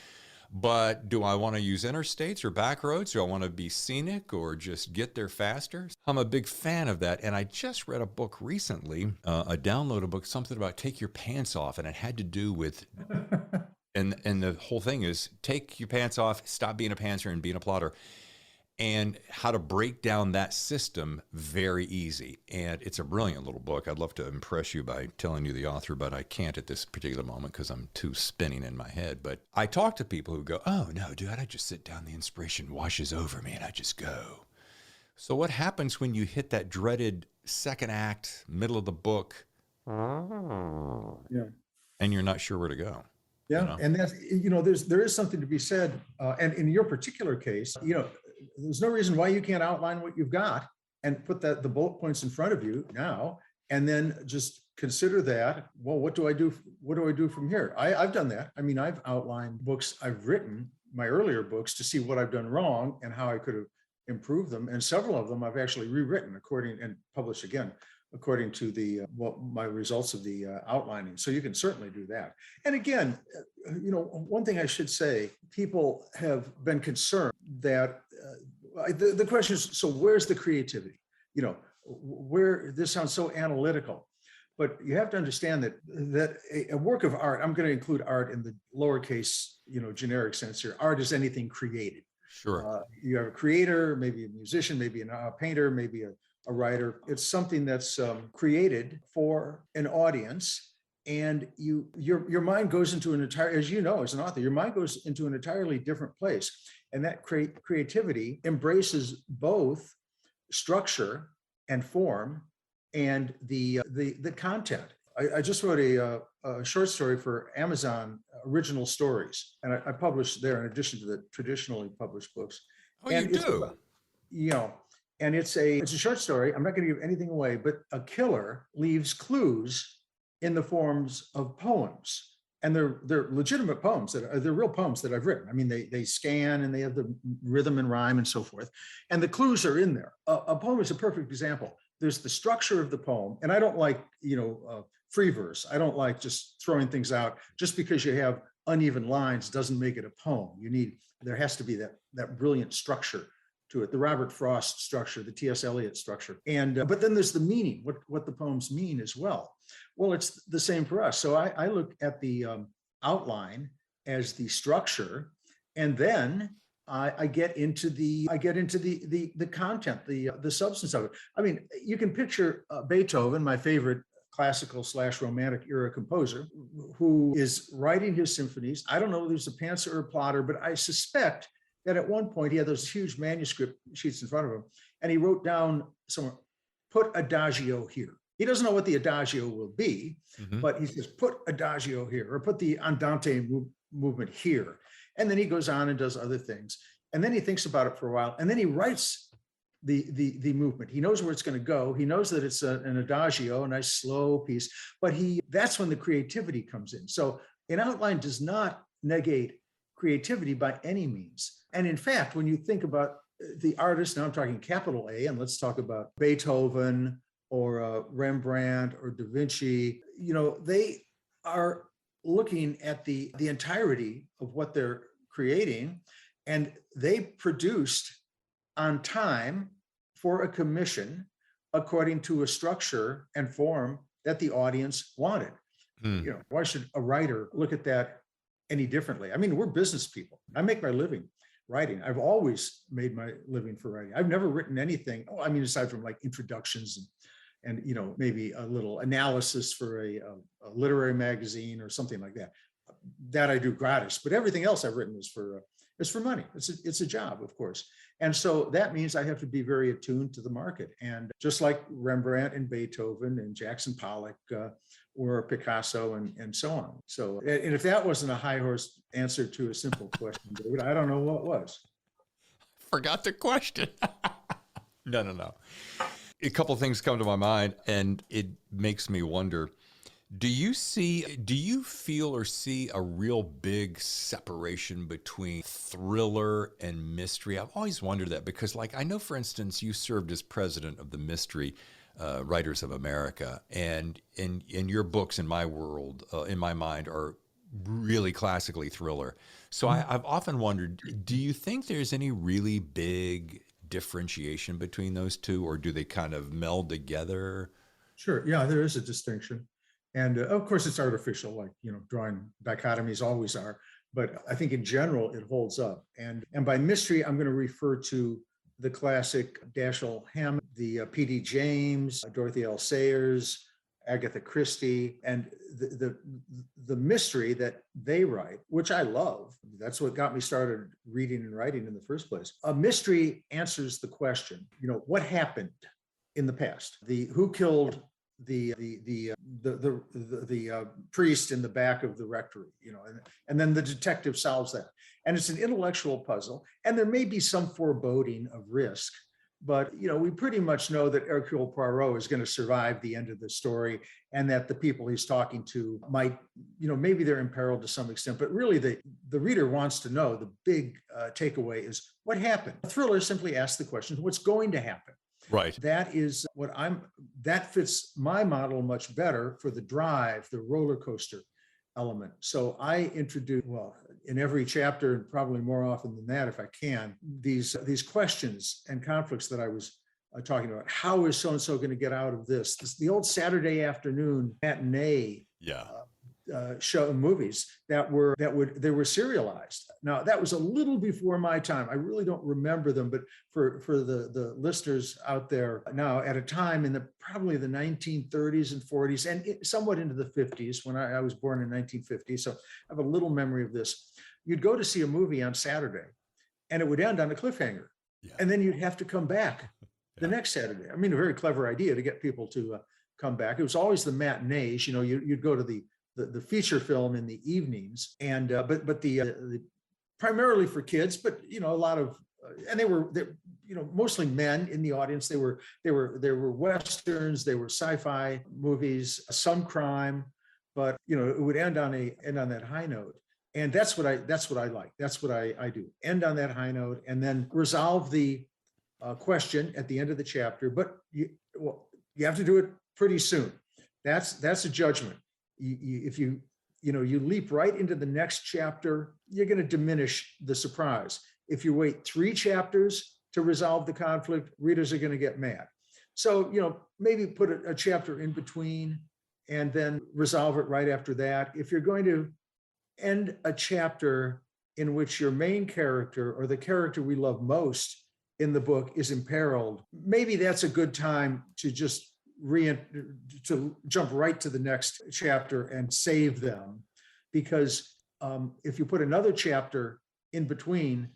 But do I want to use interstates or back roads? Do I want to be scenic or just get there faster? I'm a big fan of that. And I just read a book recently, a downloaded book, something about take your pants off. And it had to do with, and the whole thing is take your pants off, stop being a pantser and being a plotter, and how to break down that system very easy. And it's a brilliant little book. I'd love to impress you by telling you the author, but I can't at this particular moment because I'm too spinning in my head. But I talk to people who go, oh no, dude, I just sit down, the inspiration washes over me and I just go. So what happens when you hit that dreaded second act, middle of the book, Yeah. and you're not sure where to go? Yeah. You know? And that's, there is something to be said. And in your particular case, there's no reason why you can't outline what you've got and put the bullet points in front of you now, and then just consider that, well, what do I do? What do I do from here? I've done that. I mean, I've outlined books I've written, my earlier books, to see what I've done wrong and how I could have improved them. And several of them I've actually rewritten and published again, according to my results of the outlining. So you can certainly do that. And again, one thing I should say, people have been concerned that the question is, so where's the creativity? Where this sounds so analytical, but you have to understand that a work of art, I'm going to include art in the lowercase, generic sense here. Art is anything created. Sure. You have a creator, maybe a musician, maybe a painter, maybe a writer. It's something that's created for an audience, and your mind goes into as you know, as an author, your mind goes into an entirely different place, and that creativity embraces both structure and form and the content. I just wrote a short story for Amazon Original Stories, and I published there in addition to the traditionally published books. Oh, and you do? And it's a short story. I'm not going to give anything away, but a killer leaves clues in the forms of poems. And they're legitimate poems they're real poems that I've written. I mean, they scan and they have the rhythm and rhyme and so forth. And the clues are in there. A poem is a perfect example. There's the structure of the poem. And I don't like, free verse. I don't like just throwing things out. Just because you have uneven lines doesn't make it a poem. There has to be that brilliant structure to it, the Robert Frost structure, the T.S. Eliot structure. And but then there's the meaning, what the poems mean as well. Well, it's the same for us. So I look at the outline as the structure, and then I get into the content, the substance of it. I mean, you can picture Beethoven, my favorite classical / romantic era composer, who is writing his symphonies. I don't know if there's a pantser or a plotter, but I suspect that at one point he had those huge manuscript sheets in front of him, and he wrote down somewhere, put adagio here. He doesn't know what the adagio will be, but he says, put adagio here, or put the andante movement here. And then he goes on and does other things. And then he thinks about it for a while, and then he writes the movement. He knows where it's going to go. He knows that it's an adagio, a nice slow piece, but that's when the creativity comes in. So an outline does not negate creativity by any means. And in fact, when you think about the artist, now I'm talking capital A, and let's talk about Beethoven or Rembrandt or Da Vinci, they are looking at the entirety of what they're creating, and they produced on time for a commission according to a structure and form that the audience wanted. Why should a writer look at that any differently? I mean, we're business people. I make my living writing. I've always made my living for writing. I've never written anything, aside from like introductions and maybe a little analysis for a literary magazine or something like that. That I do gratis, but everything else I've written is for money. It's a job, of course. And so that means I have to be very attuned to the market. And just like Rembrandt and Beethoven and Jackson Pollock or Picasso and so on. So, and if that wasn't a high horse answer to a simple question, David, I don't know what was. Forgot the question. No. A couple of things come to my mind, and it makes me wonder. Do you feel or see a real big separation between thriller and mystery? I've always wondered that because, like, I know, for instance, you served as president of the Mystery Writers of America, and in your books, in my world, in my mind, are really classically thriller. So I've often wondered, do you think there's any really big differentiation between those two, or do they kind of meld together? Sure. Yeah, there is a distinction. And of course, it's artificial, like, drawing dichotomies always are. But I think in general, it holds up. And by mystery, I'm going to refer to the classic Dashiell Hammett, the P.D. James, Dorothy L. Sayers, Agatha Christie, and the mystery that they write, which I love. That's what got me started reading and writing in the first place. A mystery answers the question, what happened in the past? Who killed the priest in the back of the rectory, and then the detective solves that. And it's an intellectual puzzle, and there may be some foreboding of risk, but we pretty much know that Hercule Poirot is going to survive the end of the story, and that the people he's talking to might, maybe they're imperiled to some extent, but really the reader wants to know. The big takeaway is what happened. A thriller simply asks the question, what's going to happen? Right. That is that fits my model much better for the drive, the roller coaster element. So I introduce, in every chapter, and probably more often than that, if I can, these questions and conflicts that I was talking about. How is so-and-so going to get out of this? The old Saturday afternoon matinee show movies they were serialized. Now that was a little before my time. I really don't remember them, but for the listeners out there now, at a time in probably the 1930s and 40s and somewhat into the 50s, when I was born in 1950, so I have a little memory of this. You'd go to see a movie on Saturday, and it would end on a cliffhanger, and then you'd have to come back the next Saturday. I mean, a very clever idea to get people to come back. It was always the matinees. You'd go to the feature film in the evenings, and but the primarily for kids, but a lot of and they were mostly men in the audience. They were westerns, they were sci-fi movies, some crime, but it would end on that high note. And that's what I like. That's what I do. End on that high note, and then resolve the question at the end of the chapter. But you have to do it pretty soon. That's a judgment. If you leap right into the next chapter, you're going to diminish the surprise. If you wait 3 chapters to resolve the conflict, readers are going to get mad. So, maybe put a chapter in between and then resolve it right after that. If you're going to end a chapter in which your main character, or the character we love most in the book, is imperiled, maybe that's a good time to just to jump right to the next chapter and save them, because if you put another chapter in between,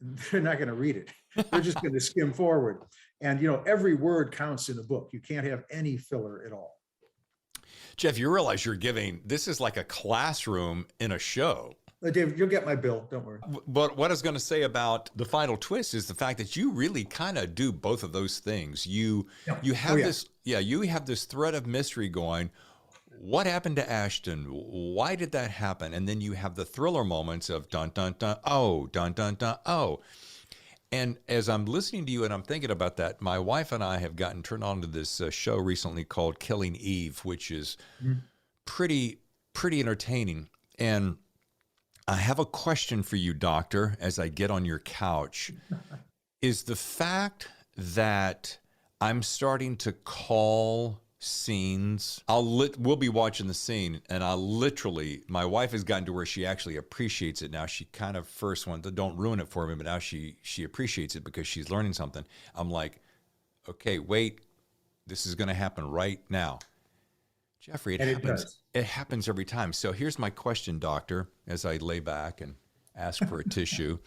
they're not going to read it. They're just going to skim forward. And every word counts in a book. You can't have any filler at all. Jeff, you realize this is like a classroom in a show. David, you'll get my bill. Don't worry. But what I was going to say about the final twist is the fact that you really kind of do both of those things. You have you have this thread of mystery going. What happened to Ashton? Why did that happen? And then you have the thriller moments of dun dun dun oh, dun dun dun oh. And as I'm listening to you and I'm thinking about that, my wife and I have gotten turned on to this show recently called Killing Eve, which is pretty entertaining. And I have a question for you, Doctor, as I get on your couch. Is the fact that I'm starting to call scenes, we'll be watching the scene, and my wife has gotten to where she actually appreciates it now. She kind of first wanted, don't ruin it for me, but now she appreciates it because she's learning something. I'm like, okay, wait, this is going to happen right now. Jeffrey, it happens every time. So here's my question, Doctor, as I lay back and ask for a tissue.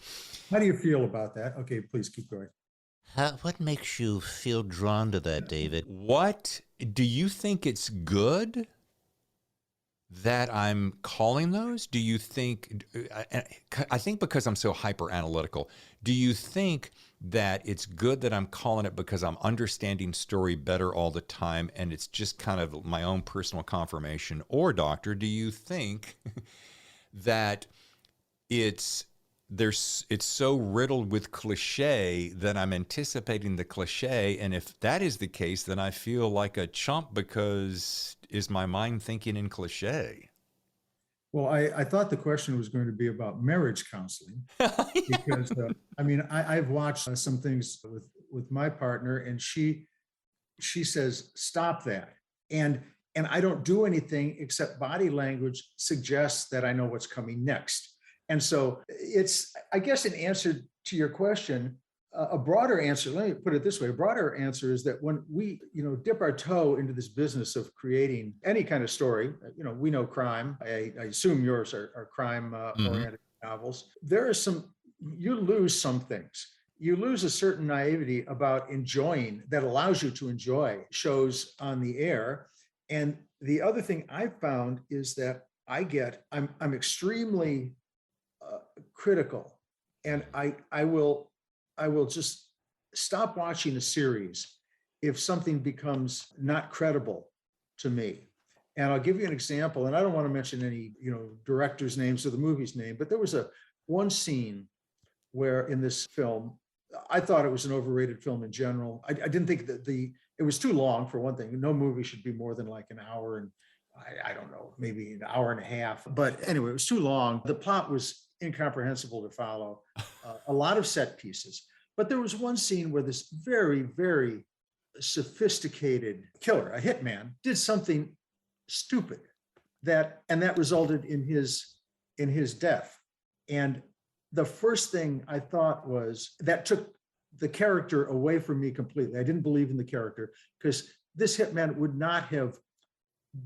How do you feel about that? Okay, please keep going. What makes you feel drawn to that, David? What do you think it's good? that I'm calling those? Do you think, I think because I'm so hyper analytical, do you think that it's good that I'm calling it because I'm understanding story better all the time and it's just kind of my own personal confirmation? Or, doctor, do you think that it's it's so riddled with cliche that I'm anticipating the cliche, and if that is the case, then I feel like a chump because is my mind thinking in cliche? Well, I thought the question was going to be about marriage counseling because I mean I've watched some things with my partner, and she says stop that, and I don't do anything except body language suggests that I know what's coming next. And so it's, I guess, an answer to your question, a broader answer, let me put it this way, a broader answer is that when we, dip our toe into this business of creating any kind of story, we know crime, I assume yours are crime oriented novels. There are some, you lose some things. You lose a certain naivety about enjoying that allows you to enjoy shows on the air. And the other thing I've found is that I'm extremely critical, and I will just stop watching a series if something becomes not credible to me. And I'll give you an example, and I don't want to mention any directors' names or the movie's name, but there was one scene where in this film, I thought it was an overrated film in general. I didn't think that it was too long, for one thing. No movie should be more than like an hour, and I don't know, maybe an hour and a half. But anyway, it was too long. The plot was incomprehensible to follow. A lot of set pieces. But there was one scene where this very, very sophisticated killer, a hitman, did something stupid that resulted in his death. And the first thing I thought was that took the character away from me completely. I didn't believe in the character because this hitman would not have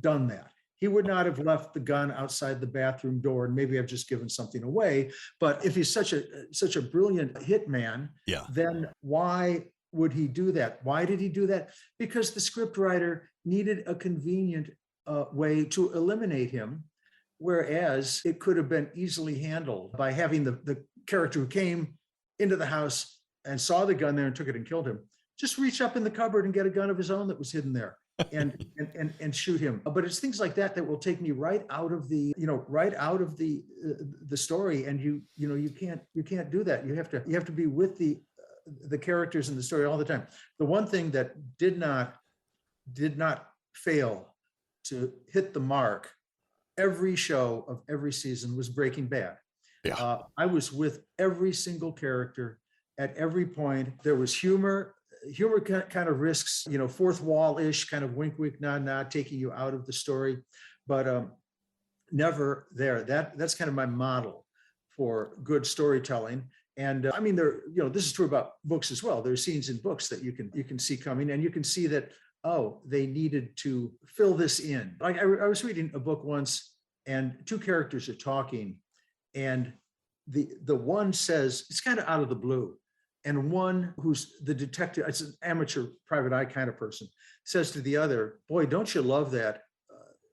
done that. He would not have left the gun outside the bathroom door, and maybe I've just given something away. But if he's such a brilliant hitman, Yeah. then why would he do that? Why did he do that? Because the scriptwriter needed a convenient way to eliminate him, whereas it could have been easily handled by having the character who came into the house and saw the gun there and took it and killed him just reach up in the cupboard and get a gun of his own that was hidden there and shoot him. But it's things like that that will take me right out of the story, and you can't do that. You have to be with the characters in the story all the time. The one thing that did not fail to hit the mark every show of every season was Breaking Bad. Yeah. I was with every single character at every point. There was humor kind of risks, fourth wall-ish, kind of wink, wink, nod, nod, taking you out of the story, but never there. That's kind of my model for good storytelling. And I mean, this is true about books as well. There's scenes in books that you can see coming, and you can see that, oh, they needed to fill this in. Like I was reading a book once, and two characters are talking, and the one says, it's kind of out of the blue, and one who's the detective, it's an amateur private eye kind of person, says to the other, boy, don't you love that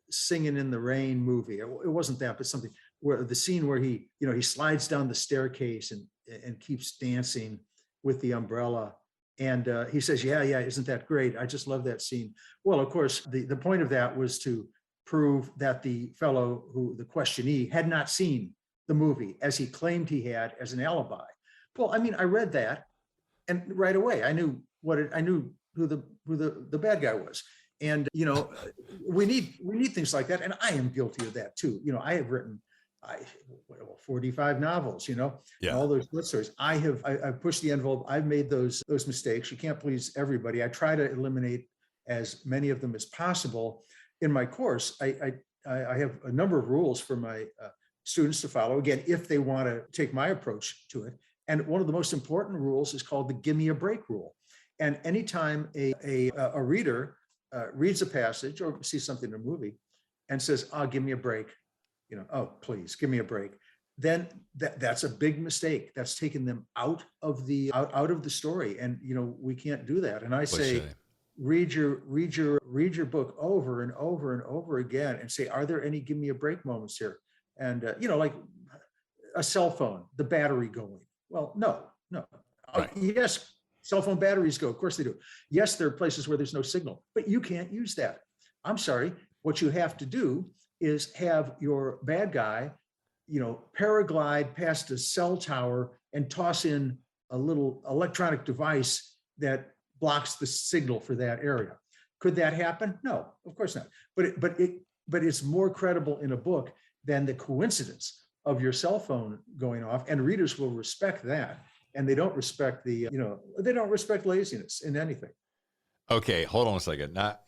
Singing in the Rain movie? It wasn't that, but something where the scene where he slides down the staircase and keeps dancing with the umbrella. And he says, yeah, isn't that great? I just love that scene. Well, of course, the point of that was to prove that the fellow the questionee had not seen the movie as he claimed he had as an alibi. Well, I mean, I read that, and right away I knew who the bad guy was. And we need things like that, and I am guilty of that too. I have written 45 novels, all those short stories. I've pushed the envelope. I've made those mistakes. You can't please everybody. I try to eliminate as many of them as possible. In my course, I have a number of rules for my students to follow, again, if they want to take my approach to it. And one of the most important rules is called the give me a break rule. And anytime a reader reads a passage or sees something in a movie and says, "Oh, give me a break," "Oh, please give me a break," then that's a big mistake. That's taking them out of the story, and we can't do that. And I say, read your book over and over and over again and say, are there any give me a break moments here? And like a cell phone, the battery going. Well, no. Right. Yes, cell phone batteries go. Of course they do. Yes, there are places where there's no signal, but you can't use that. I'm sorry. What you have to do is have your bad guy, paraglide past a cell tower and toss in a little electronic device that blocks the signal for that area. Could that happen? No, of course not. But it's more credible in a book than the coincidence of your cell phone going off, and readers will respect that. And they don't respect they don't respect laziness in anything. Okay, hold on a second. Now,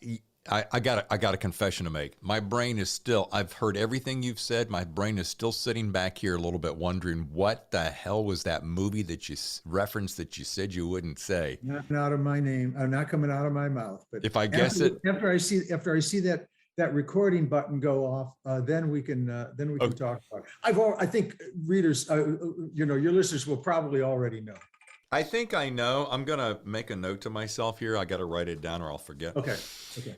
I got a confession to make. My brain is still, I've heard everything you've said. My brain is still sitting back here a little bit wondering what the hell was that movie that you referenced that you said you wouldn't say? Not out of my name. I'm not coming out of my mouth. But if I guess after I see that recording button go off, then we can talk about it. I think readers, your listeners will probably already know. I think I know. I'm going to make a note to myself here. I got to write it down or I'll forget. Okay.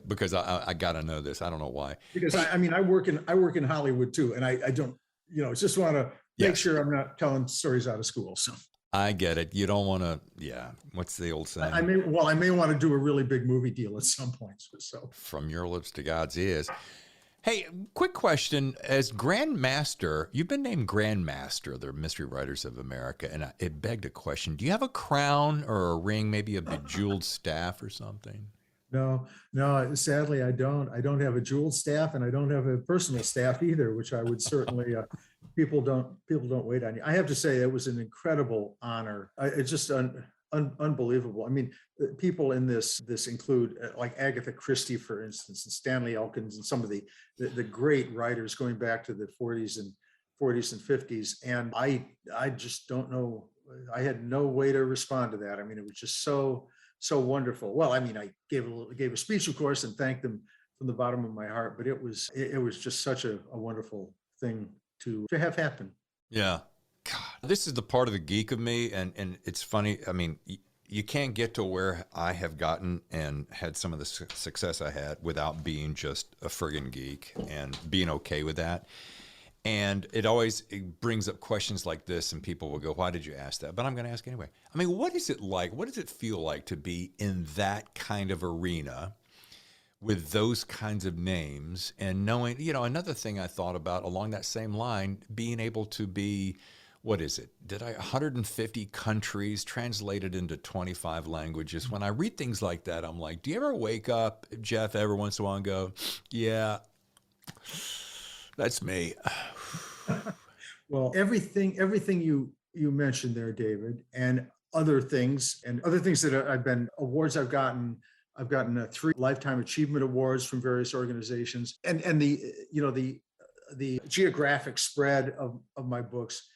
Because I got to know this. I don't know why. Because I work in Hollywood too. And I don't, just want to make sure I'm not telling stories out of school. So I get it. You don't want to, what's the old saying? I may want to do a really big movie deal at some point. So from your lips to God's ears. Hey, quick question. As Grand Master, you've been named Grand Master of the Mystery Writers of America, and it begged a question. Do you have a crown or a ring, maybe a bejeweled staff or something? No, sadly, I don't. I don't have a jeweled staff, and I don't have a personal staff either, which I would certainly, people don't wait on you. I have to say, it was an incredible honor. It's just unbelievable. I mean, people in this include like Agatha Christie, for instance, and Stanley Elkins, and some of the great writers going back to the 40s and 50s. And I just don't know. I had no way to respond to that. I mean, it was just so wonderful. Well, I mean, I gave a speech, of course, and thanked them from the bottom of my heart. But it was just such a wonderful thing to have happen. Yeah. God, this is the part of the geek of me, and it's funny. I mean, you can't get to where I have gotten and had some of the success I had without being just a friggin' geek and being okay with that. And it brings up questions like this, and people will go, why did you ask that? But I'm going to ask anyway. I mean, what is it like? What does it feel like to be in that kind of arena with those kinds of names and knowing, another thing I thought about along that same line, being able to be, 150 countries translated into 25 languages. When I read things like that, I'm like, do you ever wake up, Jeff, every once in a while and go, yeah, that's me. Well, everything you mentioned there, David, and other things that I've been awards I've gotten 3 Lifetime Achievement Awards from various organizations, and the geographic spread of my books.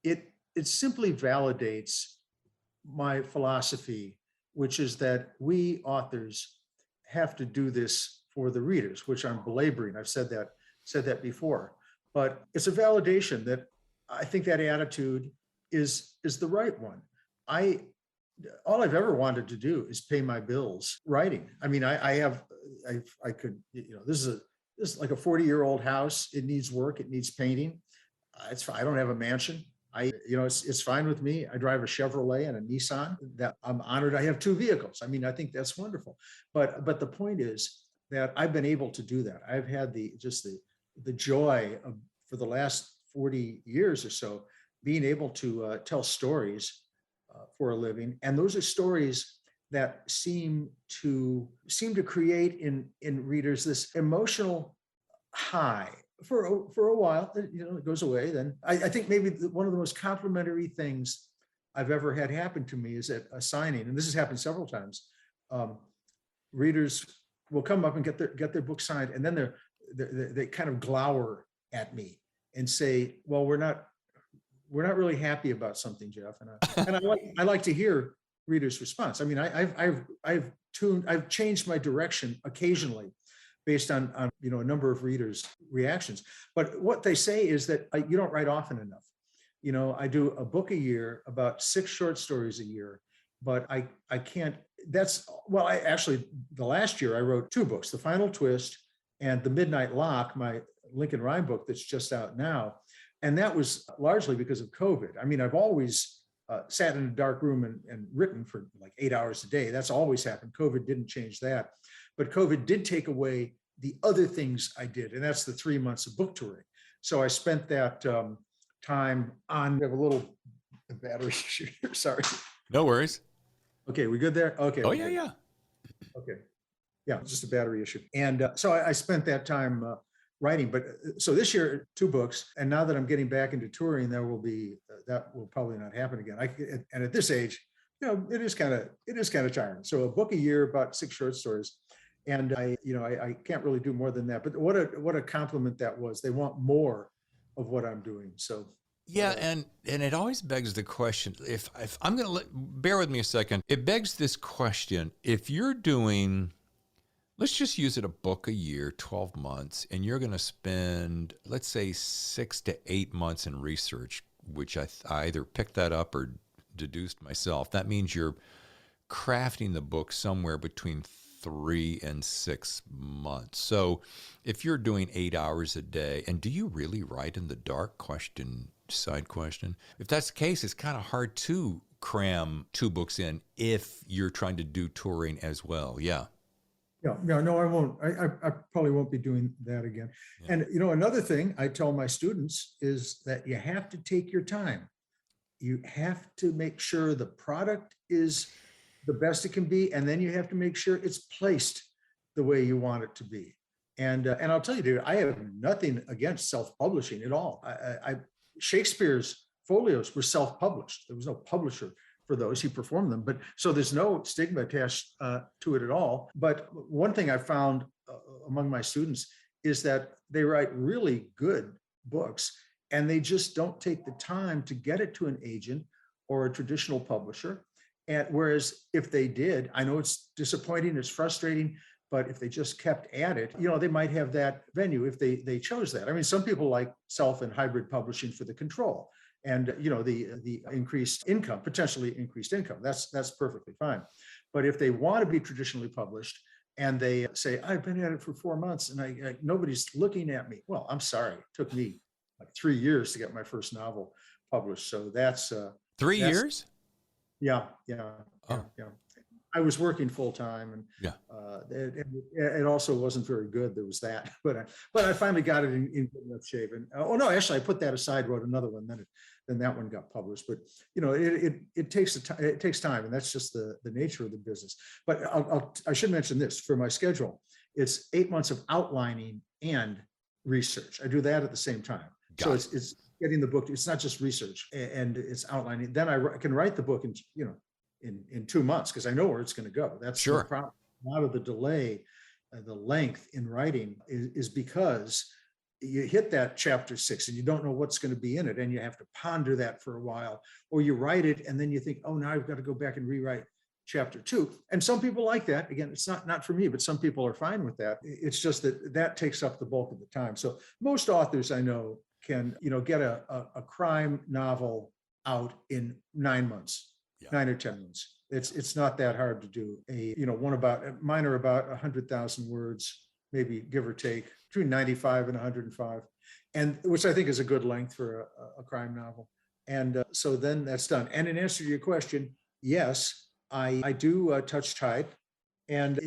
It simply validates my philosophy, which is that we authors have to do this for the readers, which I'm belaboring. I've said that before, but it's a validation that I think that attitude is the right one. All I've ever wanted to do is pay my bills writing. I mean, this is like a 40-year-old house. It needs work. It needs painting. It's fine. I don't have a mansion. It's fine with me. I drive a Chevrolet and a Nissan. That I'm honored. I have 2 vehicles. I mean, I think that's wonderful. But the point is that I've been able to do that. I've had the joy of, for the last 40 years or so, being able to tell stories for a living, and those are stories that seem to create in readers this emotional high for a while. It goes away. Then I think maybe one of the most complimentary things I've ever had happen to me is at a signing, and this has happened several times. Readers will come up and get their book signed, and then they kind of glower at me and say, "Well, we're not really happy about something, Jeff." And I like to hear readers' response. I mean, I've changed my direction occasionally based on a number of readers' reactions. But what they say is that you don't write often enough. I do a book a year, about 6 short stories a year, but I can't well, the last year I wrote 2 books, The Final Twist and The Midnight Lock, my Lincoln Rhyme book that's just out now. And that was largely because of COVID. I mean, I've always sat in a dark room and written for like 8 hours a day. That's always happened. COVID didn't change that. But COVID did take away the other things I did, and that's the 3 months of book touring. So I spent that time on, we have a little battery issue here, sorry. No worries. Okay, we good there? Okay. Oh, yeah, yeah. Okay. Yeah, just a battery issue. And so I spent that time writing. But so this year, 2 books. And now that I'm getting back into touring, that will probably not happen again. And at this age, it is kind of tiring. So a book a year, about 6 short stories. And I can't really do more than that. But what a compliment that was. They want more of what I'm doing. So yeah, and it always begs the question, if I'm going to bear with me a second, it begs this question, if you're doing, let's just use it, a book a year, 12 months, and you're going to spend, let's say, 6 to 8 months in research, which I either picked that up or deduced myself. That means you're crafting the book somewhere between 3 and 6 months. So if you're doing 8 hours a day, and do you really write in the dark? Side question. If that's the case, it's kind of hard to cram 2 books in if you're trying to do touring as well. Yeah. Yeah, no, I won't. I probably won't be doing that again. Yeah. And another thing I tell my students is that you have to take your time. You have to make sure the product is the best it can be, and then you have to make sure it's placed the way you want it to be. And I'll tell you, dude, I have nothing against self-publishing at all. Shakespeare's folios were self-published. There was no publisher for those. He performed them, but so there's no stigma attached to it at all. But one thing I found among my students is that they write really good books, and they just don't take the time to get it to an agent or a traditional publisher. And whereas if they did, I know it's disappointing, it's frustrating, but if they just kept at it, they might have that venue if they chose that. I mean, some people like self and hybrid publishing for the control and, the increased income, potentially increased income. That's perfectly fine. But if they want to be traditionally published and they say, I've been at it for 4 months and nobody's looking at me. Well, I'm sorry. It took me like 3 years to get my first novel published. So that's 3 years? Yeah. I was working full time, and yeah, it also wasn't very good. There was that, but I finally got it in good enough shape. And actually, I put that aside, wrote another one, then that one got published. But it takes time, and that's just the nature of the business. But I should mention this for my schedule. It's 8 months of outlining and research. I do that at the same time. It's getting the book. It's not just research and it's outlining. Then I can write the book in 2 months because I know where it's going to go. That's sure. The problem. A lot of the delay, the length in writing is because you hit that chapter 6 and you don't know what's going to be in it, and you have to ponder that for a while, or you write it and then you think, oh, now I've got to go back and rewrite chapter 2. And some people like that. Again, it's not for me, but some people are fine with that. It's just that takes up the bulk of the time. So most authors I know can, get a crime novel out in 9 months, 9 or 10 months. It's not that hard to do. Mine are about 100,000 words, maybe give or take, between 95 and 105, and which I think is a good length for a crime novel. And so then that's done. And in answer to your question, yes, I do touch type. And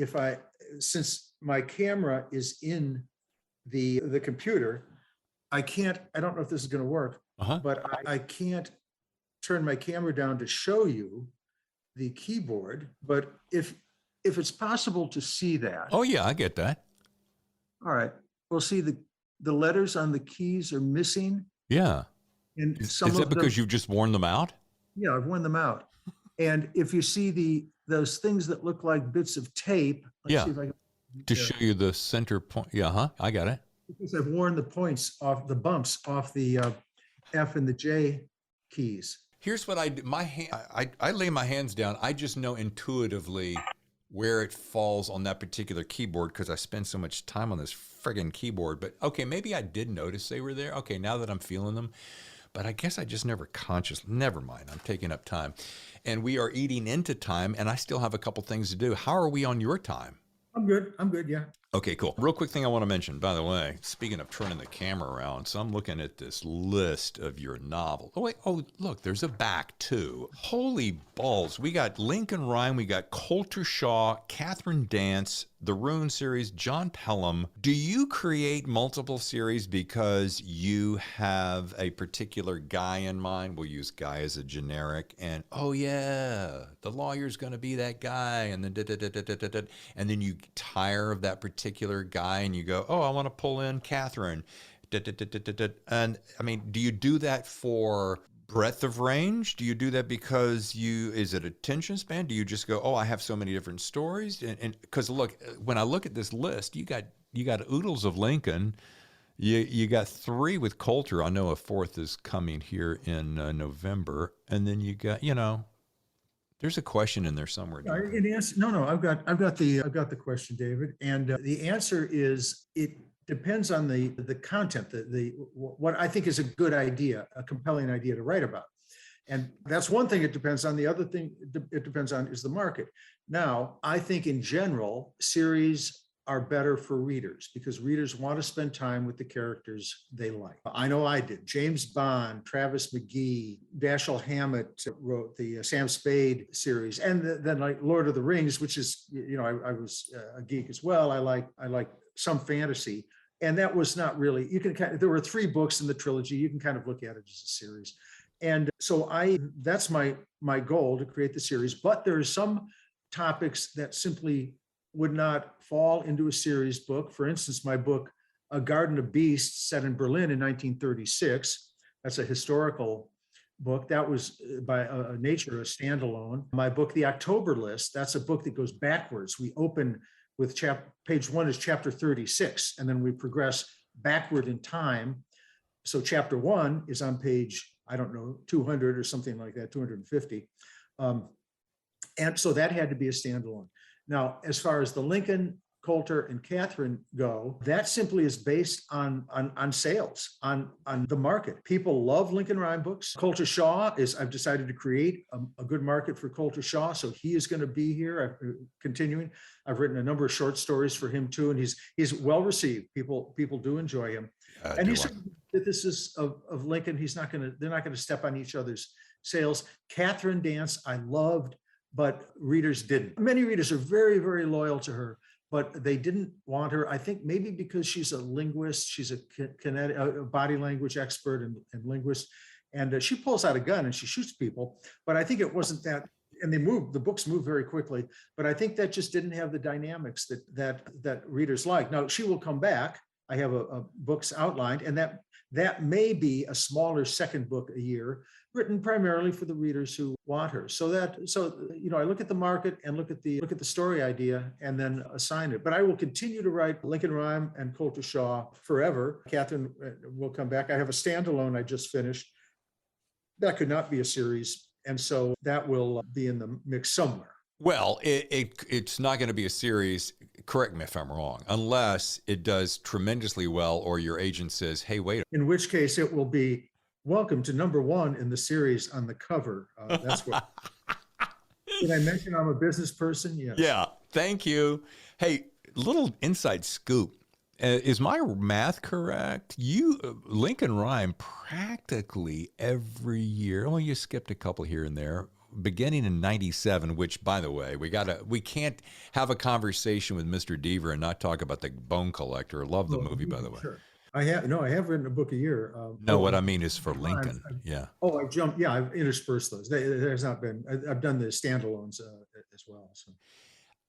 since my camera is in the computer, I don't know if this is going to work, but I can't turn my camera down to show you the keyboard. But if it's possible to see that. Oh yeah, I get that. All right. We'll see the letters on the keys are missing. Yeah. And is that because you've just worn them out? Yeah, I've worn them out. And if you see those things that look like bits of tape, let's see if I can, to show you the center point. Yeah, I got it. Because I've worn the points off, the bumps off the F and the J keys. Here's what I do. I lay my hands down. I just know intuitively where it falls on that particular keyboard because I spend so much time on this friggin' keyboard. But okay, maybe I did notice they were there. Okay, now that I'm feeling them. but I guess I just never consciously, never mind, I'm taking up time. And we are eating into time, and I still have a couple things to do. How are we on your time? I'm good. I'm good. Yeah. Okay, cool. Real quick thing I want to mention, by the way, speaking of turning the camera around, so I'm looking at this list of your novels. Oh, wait, oh, look, there's a back too. Holy balls. We got Lincoln Rhyme, we got Colter Shaw, Kathryn Dance, the Rune Series, John Pellam. Do you create multiple series because you have a particular guy in mind? We'll use guy as a generic, and oh yeah, the lawyer's going to be that guy, and then and then you tire of that particular guy and you go, oh, I want to pull in Kathryn. And I mean, do you do that for breadth of range? Do you do that because is it attention span? Do you just go, oh, I have so many different stories? And because look, when I look at this list, you got oodles of Lincoln. You got 3 with Colter. I know a 4th is coming here in November. And then you got, there's a question in there somewhere. No, I've got the question, David, and the answer is it depends on the content, what I think is a good idea, a compelling idea to write about, and that's one thing it depends on. The other thing it depends on is the market. Now, I think in general, series are better for readers because readers want to spend time with the characters they like. I know I did. James Bond, Travis McGee, Dashiell Hammett wrote the Sam Spade series, and then like Lord of the Rings, which is, I was a geek as well. I like some fantasy, and that was not really. There were 3 books in the trilogy. You can kind of look at it as a series, and so that's my goal, to create the series. But there are some topics that simply would not fall into a series book. For instance, my book, A Garden of Beasts, set in Berlin in 1936. That's a historical book. That was by nature a standalone. My book, The October List, that's a book that goes backwards. We open with page 1 is chapter 36, and then we progress backward in time. So chapter 1 is on page, 200 or something like that, 250. And so that had to be a standalone. Now, as far as the Lincoln, Colter, and Kathryn go, that simply is based on sales, on the market. People love Lincoln Rhyme books. Colter Shaw I've decided to create a good market for Colter Shaw, so he is going to be here. Continuing. I've written a number of short stories for him too, and he's well received. People do enjoy him. And he's the antithesis of Lincoln. They're not going to step on each other's sales. Kathryn Dance, I loved, but readers didn't. Many readers are very, very loyal to her, but they didn't want her. I think maybe because she's a linguist, she's a body language expert and linguist, and she pulls out a gun and she shoots people. But I think it wasn't that, and the books move very quickly, but I think that just didn't have the dynamics that readers like. Now, she will come back. I have a books outlined, and that may be a smaller second book a year, written primarily for the readers who want her. So I look at the market and look at the story idea and then assign it. But I will continue to write Lincoln Rhyme and Colter Shaw forever. Kathryn will come back. I have a standalone I just finished. That could not be a series, and so that will be in the mix somewhere. Well, it's not going to be a series, correct me if I'm wrong, unless it does tremendously well or your agent says, hey, wait. In which case it will be, welcome to number 1 in the series on the cover. That's what. Did I mention I'm a business person? Yes. Yeah, thank you. Hey, little inside scoop. Is my math correct? Lincoln Rhyme practically every year, well, you skipped a couple here and there, beginning in 97, which, by the way, we can't have a conversation with Mr. Deaver and not talk about The Bone Collector. Love the movie, by the way. Sure. I have written a book a year. What I mean is for Lincoln. Yeah. Oh, I've interspersed those. There's not been, I've done the standalones as well. So.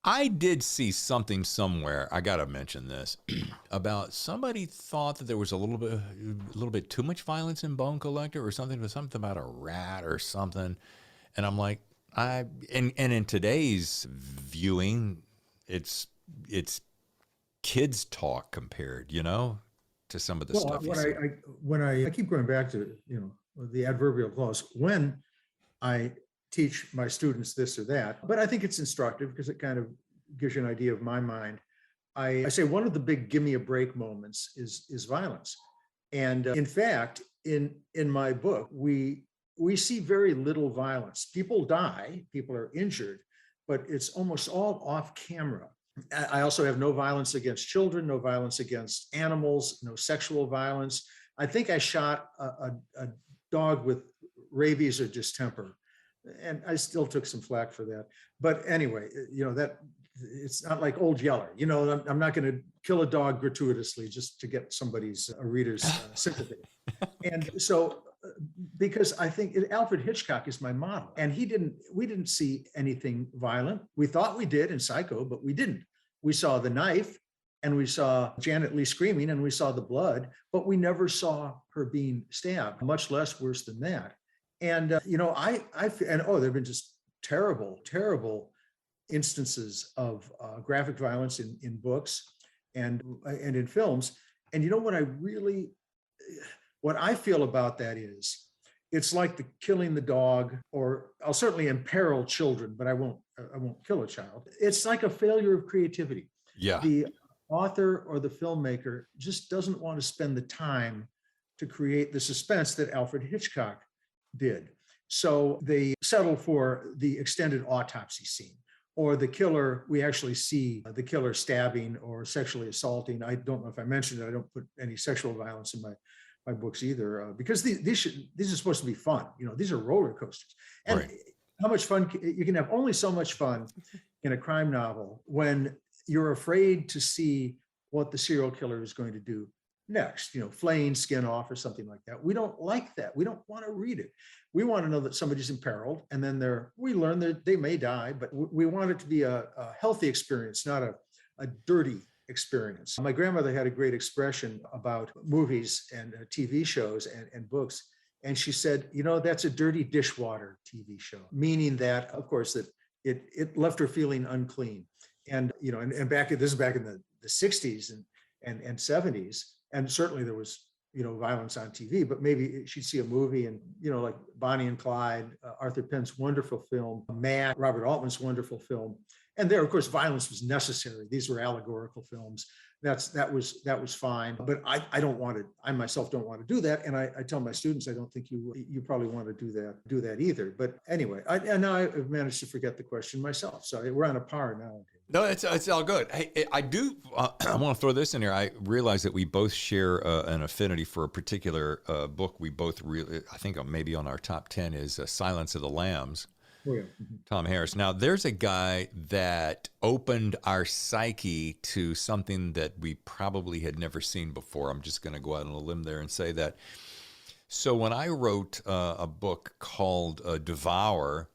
I did see something somewhere, I got to mention this, about somebody thought that there was a little bit too much violence in Bone Collector or something about a rat or something. And I'm like, and in today's viewing, it's kids talk compared, to some of the stuff. I keep going back to, the adverbial clause, when I teach my students this or that, but I think it's instructive because it kind of gives you an idea of my mind. I say one of the big give me a break moments is violence. And in fact, in my book, we see very little violence. People die, people are injured, but it's almost all off camera. I also have no violence against children, no violence against animals, no sexual violence. I think I shot a dog with rabies or distemper, and I still took some flack for that. But anyway, that it's not like Old Yeller. I'm not going to kill a dog gratuitously just to get somebody's a reader's sympathy. And so, because I think Alfred Hitchcock is my model, and we didn't see anything violent. We thought we did in Psycho, but we didn't. We saw the knife, and we saw Janet Leigh screaming, and we saw the blood, but we never saw her being stabbed, much less worse than that. And there've been just terrible, terrible instances of graphic violence in books and in films. And what I feel about that is, it's like the killing the dog, or I'll certainly imperil children, but I won't kill a child. It's like a failure of creativity. Yeah. The author or the filmmaker just doesn't want to spend the time to create the suspense that Alfred Hitchcock did. So they settle for the extended autopsy scene, or the killer, we actually see the killer stabbing or sexually assaulting. I don't know if I mentioned it, I don't put any sexual violence in my books either, because these are supposed to be fun. These are roller coasters. And right. How much fun you can have? Only so much fun in a crime novel when you're afraid to see what the serial killer is going to do next, flaying skin off or something like that. We don't like that. We don't want to read it. We want to know that somebody's imperiled, and then we learn that they may die, but we want it to be a healthy experience, not a dirty experience. My grandmother had a great expression about movies and TV shows and books. And she said, that's a dirty dishwater TV show, meaning that, of course, that it left her feeling unclean. And, this is back in the 60s and 70s. And certainly there was, violence on TV, but maybe she'd see a movie and, like Bonnie and Clyde, Arthur Penn's wonderful film, Matt, Robert Altman's wonderful film. And there, of course, violence was necessary. These were allegorical films. That was fine. But I myself don't want to do that. And I tell my students, I don't think you probably want to do that either. But anyway, now I've managed to forget the question myself. So we're on a par now. No, it's all good. Hey, I do. I want to throw this in here. I realize that we both share an affinity for a particular book. We both really, I think maybe on our top 10 is Silence of the Lambs. Oh, yeah. Mm-hmm. Tom Harris. Now, there's a guy that opened our psyche to something that we probably had never seen before. I'm just going to go out on a limb there and say that. So when I wrote a book called Devour,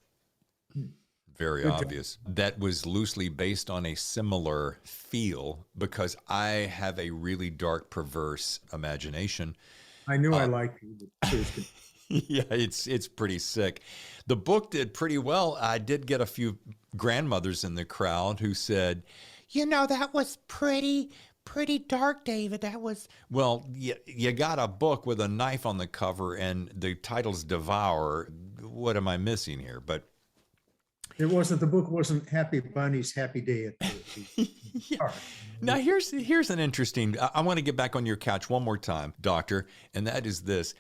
very obvious, that was loosely based on a similar feel, because I have a really dark, perverse imagination. I knew I liked you. Yeah, it's pretty sick. The book did pretty well. I did get a few grandmothers in the crowd who said, that was pretty dark, David. That was... Well, you got a book with a knife on the cover and the title's Devour. What am I missing here? But the book wasn't Happy Bunny's Happy Day at the yeah. Now, here's an interesting... I want to get back on your couch one more time, Doctor, and that is this.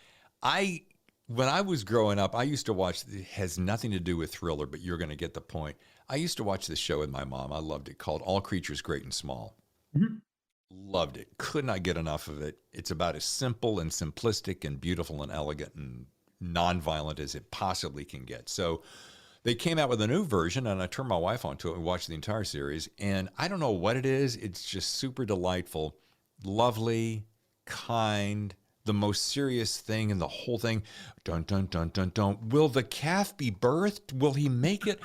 When I was growing up, I used to watch, it has nothing to do with thriller, but you're going to get the point. I used to watch this show with my mom. I loved it, called All Creatures Great and Small. Mm-hmm. Loved it. Could not get enough of it. It's about as simple and simplistic and beautiful and elegant and nonviolent as it possibly can get. So they came out with a new version, and I turned my wife onto it and watched the entire series. And I don't know what it is. It's just super delightful, lovely, kind, the most serious thing in the whole thing. Dun, dun, dun, dun, dun. Will the calf be birthed? Will he make it?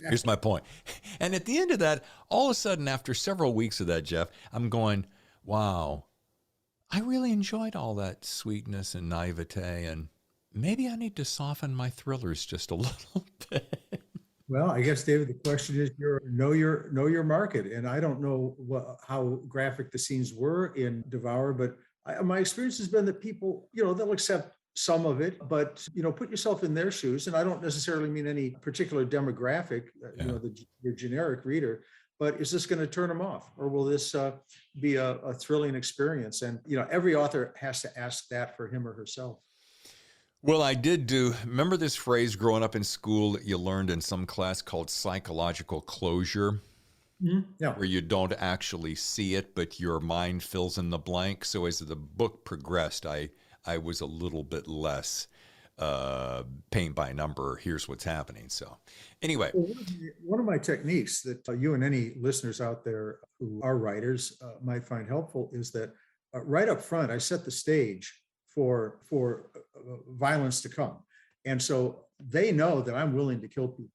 Here's my point. And at the end of that, all of a sudden, after several weeks of that, Jeff, I'm going, wow, I really enjoyed all that sweetness and naivete, and maybe I need to soften my thrillers just a little bit. Well, I guess, David, the question is, know your market. And I don't know how graphic the scenes were in Devour, but my experience has been that people, they'll accept some of it, but, put yourself in their shoes. And I don't necessarily mean any particular demographic, your generic reader, but is this going to turn them off, or will this be a thrilling experience? And, every author has to ask that for him or herself. Well, remember this phrase growing up in school that you learned in some class called psychological closure? Yeah. Where you don't actually see it, but your mind fills in the blank. So as the book progressed, I was a little bit less paint by number. Here's what's happening. So anyway. Well, one of my techniques that you and any listeners out there who are writers might find helpful is that right up front, I set the stage for violence to come. And so they know that I'm willing to kill people.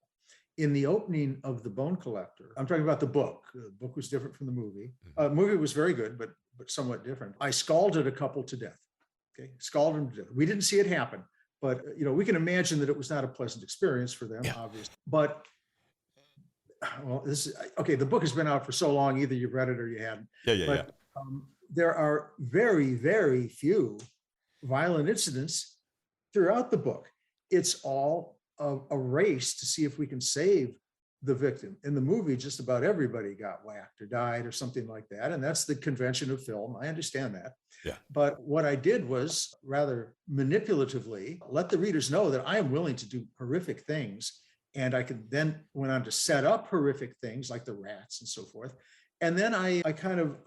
In the opening of The Bone Collector, I'm talking about the book. The book was different from the movie. The movie was very good, but somewhat different. I scalded a couple to death. Okay, scalded them to death. We didn't see it happen, but we can imagine that it was not a pleasant experience for them, obviously. But the book has been out for so long. Either you've read it or you hadn't. There are very, very few violent incidents throughout the book. It's all a race to see if we can save the victim. In the movie, just about everybody got whacked or died or something like that. And that's the convention of film. I understand that. Yeah. But what I did was rather manipulatively let the readers know that I am willing to do horrific things. And I could then went on to set up horrific things like the rats and so forth. And then I kind of,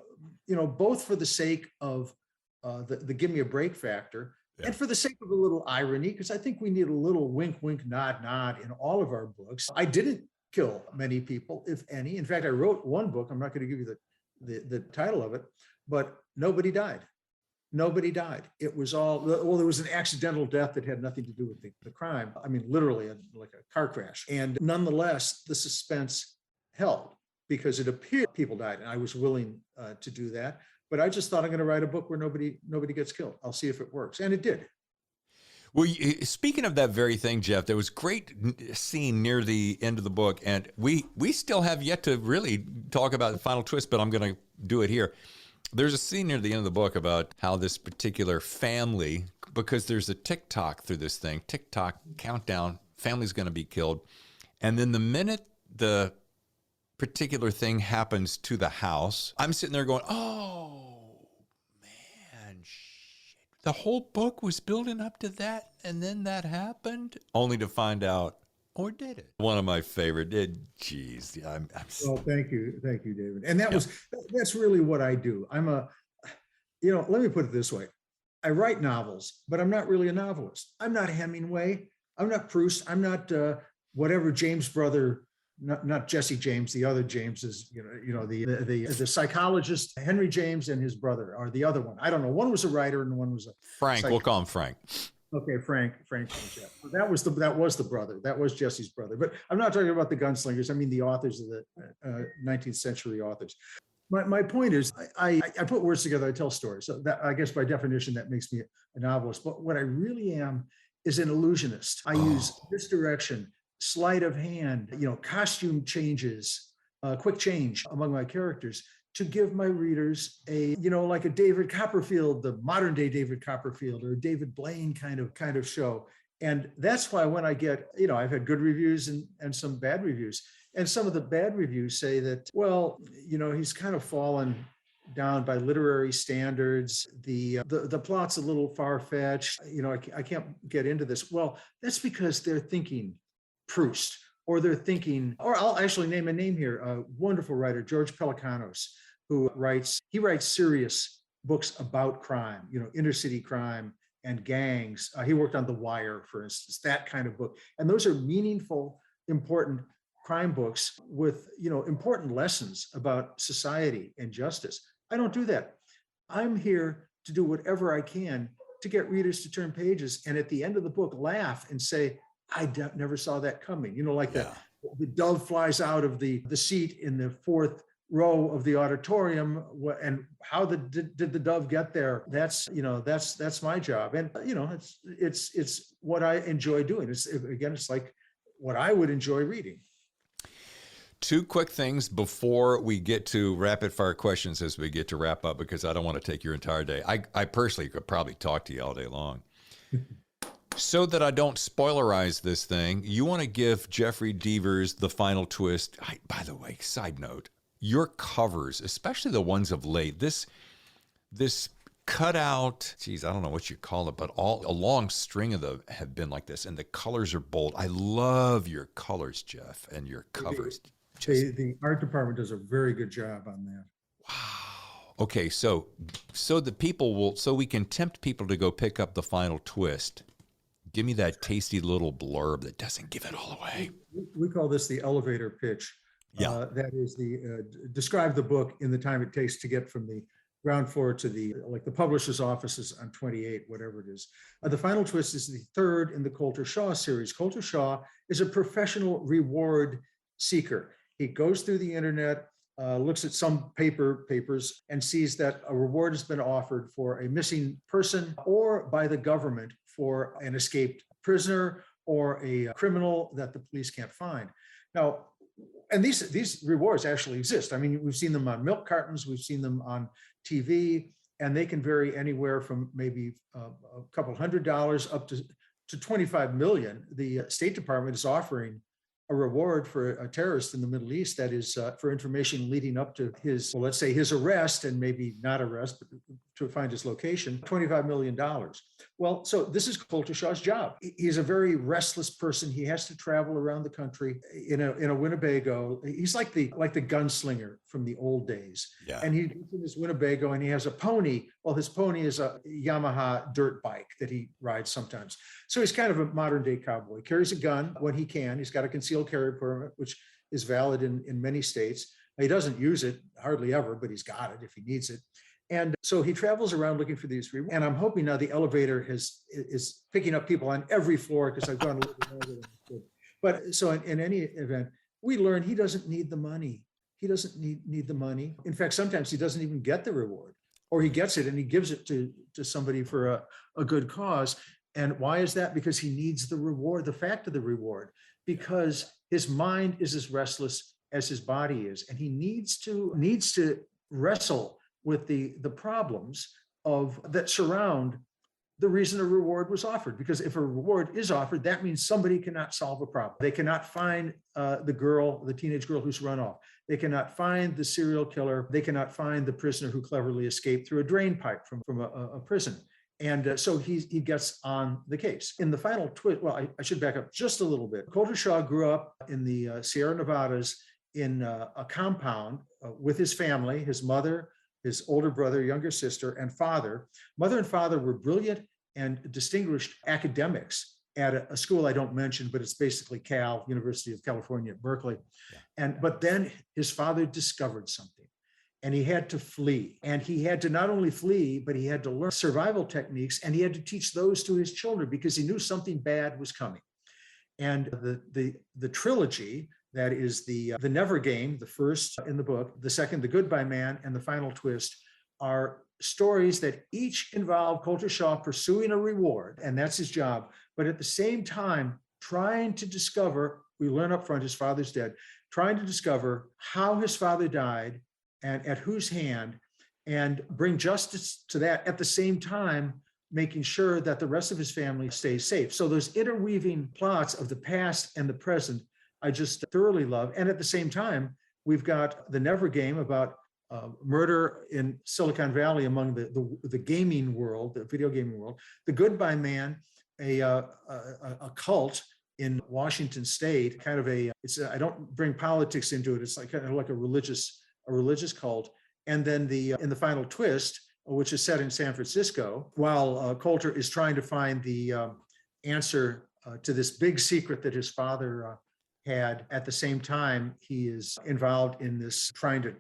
both for the sake of the give me a break factor, and for the sake of a little irony, because I think we need a little wink, wink, nod, nod in all of our books. I didn't kill many people, if any. In fact, I wrote one book. I'm not going to give you the title of it, but nobody died. Nobody died. It was all, there was an accidental death that had nothing to do with the crime. I mean, literally like a car crash. And nonetheless, the suspense held because it appeared people died. And I was willing to do that. But I just thought I'm going to write a book where nobody gets killed. I'll see if it works. And it did. Well, speaking of that very thing, Jeff, there was a great scene near the end of the book, and we still have yet to really talk about the final twist, but I'm going to do it here. There's a scene near the end of the book about how this particular family, because there's a TikTok through this thing, TikTok countdown, family's going to be killed. And then the minute the particular thing happens to the house, I'm sitting there going, oh, man, shit. The whole book was building up to that, and then that happened, only to find out, or did it? One of my favorite, geez. Well, thank you, David. And that's really what I do. Let me put it this way. I write novels, but I'm not really a novelist. I'm not Hemingway. I'm not Proust. I'm not whatever James brother, not Jesse James, the other James is, the psychologist, Henry James and his brother are the other one. I don't know. One was a writer and one was a Frank. We'll call him Frank. Okay, Frank. That was the brother. That was Jesse's brother. But I'm not talking about the gunslingers. I mean the authors of the 19th century authors. My point is, I put words together. I tell stories. So that, I guess by definition, that makes me a novelist. But what I really am is an illusionist. I use misdirection, sleight of hand, costume changes, quick change among my characters to give my readers like a David Copperfield, the modern day David Copperfield, or David Blaine kind of show. And that's why when I get, I've had good reviews and some bad reviews. And some of the bad reviews say that, well, he's kind of fallen down by literary standards. The plot's a little far-fetched. I can't get into this. Well, that's because they're thinking Proust, or they're thinking, or I'll actually name a name here, a wonderful writer, George Pelecanos, who writes serious books about crime, inner city crime and gangs. He worked on The Wire, for instance, that kind of book. And those are meaningful, important crime books with, important lessons about society and justice. I don't do that. I'm here to do whatever I can to get readers to turn pages and at the end of the book laugh and say, never saw that coming. The dove flies out of the seat in the fourth row of the auditorium, and how did the dove get there? That's my job, and it's what I enjoy doing. It's like what I would enjoy reading. Two quick things before we get to rapid fire questions as we get to wrap up, because I don't want to take your entire day. I personally could probably talk to you all day long. So that I don't spoilerize this thing, you want to give Jeffery Deaver's The Final Twist. By the way, side note, your covers, especially the ones of late, this cutout, geez, I don't know what you call it, but a long string of them have been like this, and the colors are bold. I love your colors, Jeff, and your covers. The art department does a very good job on that. Wow. Okay, so we can tempt people to go pick up the final twist. Give me that tasty little blurb that doesn't give it all away. We call this the elevator pitch. Yeah. That is describe the book in the time it takes to get from the ground floor to the publisher's offices on 28, whatever it is. The final twist is the third in the Colter Shaw series. Colter Shaw is a professional reward seeker. He goes through the internet, looks at some papers, and sees that a reward has been offered for a missing person or by the government for an escaped prisoner or a criminal that the police can't find. Now, and these rewards actually exist. I mean, we've seen them on milk cartons, we've seen them on TV, and they can vary anywhere from maybe a couple $100 up to 25 million. The State Department is offering a reward for a terrorist in the Middle East that is for information leading up to his, well, let's say his arrest, and maybe not arrest, but to find his location, $25 million. Well, so this is Colter Shaw's job. He's a very restless person. He has to travel around the country in a Winnebago. He's like the gunslinger from the old days. Yeah. And he's in his Winnebago and he has a pony. Well, his pony is a Yamaha dirt bike that he rides sometimes. So he's kind of a modern day cowboy. He carries a gun when he can. He's got a concealed carry permit, which is valid in many states. He doesn't use it hardly ever, but he's got it if he needs it. And so he travels around looking for these rewards. And I'm hoping now the elevator is picking up people on every floor, because I've gone a little bit longer than I could. But so in any event, we learn he doesn't need the money. He doesn't need the money. In fact, sometimes he doesn't even get the reward, or he gets it and he gives it to somebody for a good cause. And why is that? Because he needs the reward, the fact of the reward, because his mind is as restless as his body is. And he needs to wrestle with the problems that surround the reason a reward was offered. Because if a reward is offered, that means somebody cannot solve a problem. They cannot find the teenage girl who's run off. They cannot find the serial killer. They cannot find the prisoner who cleverly escaped through a drain pipe from a prison. And so he gets on the case. In the final twist, well, I should back up just a little bit. Colter Shaw grew up in the Sierra Nevadas in a compound with his family, his mother, his older brother, younger sister, and father. Mother and father were brilliant and distinguished academics at a school I don't mention, but it's basically Cal, University of California at Berkeley. Yeah. But then his father discovered something, and he had to flee. And he had to not only flee, but he had to learn survival techniques, and he had to teach those to his children because he knew something bad was coming. And the trilogy, that is the Never Game, the first in the book, the second, The Goodbye Man, and the final twist, are stories that each involve Colter Shaw pursuing a reward, and that's his job, but at the same time trying to discover, we learn up front his father's dead, trying to discover how his father died and at whose hand, and bring justice to that, at the same time making sure that the rest of his family stays safe. So those interweaving plots of the past and the present I just thoroughly love. And at the same time, we've got the Never Game about murder in Silicon Valley among the gaming world, the video gaming world. The Goodbye Man, a cult in Washington State, kind of I don't bring politics into it. It's like kind of like a religious cult. And then in the final twist, which is set in San Francisco, while Colter is trying to find the answer to this big secret that his father had. At the same time, he is involved in this trying to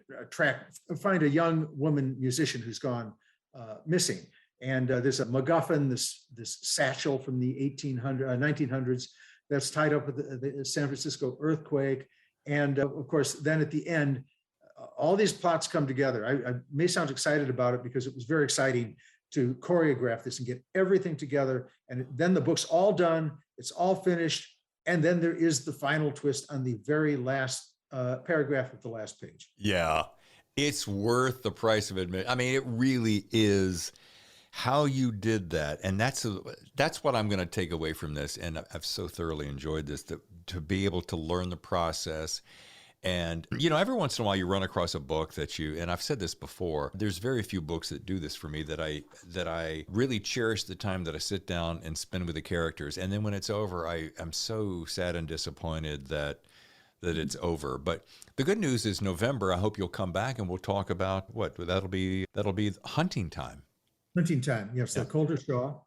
find a young woman musician who's gone missing. And there's a MacGuffin, this satchel from the 1900s that's tied up with the San Francisco earthquake. And of course, then at the end, all these plots come together. I may sound excited about it because it was very exciting to choreograph this and get everything together. And then the book's all done, it's all finished. And then there is the final twist on the very last paragraph of the last page. Yeah, it's worth the price of admission. I mean, it really is how you did that. And that's what I'm going to take away from this. And I've so thoroughly enjoyed this, to be able to learn the process And, every once in a while you run across a book and I've said this before, there's very few books that do this for me, that I really cherish the time that I sit down and spend with the characters. And then when it's over, I'm so sad and disappointed that it's over. But the good news is November, I hope you'll come back and we'll talk about that'll be Hunting Time. Hunting Time, yes, Yeah. the Colter Shaw.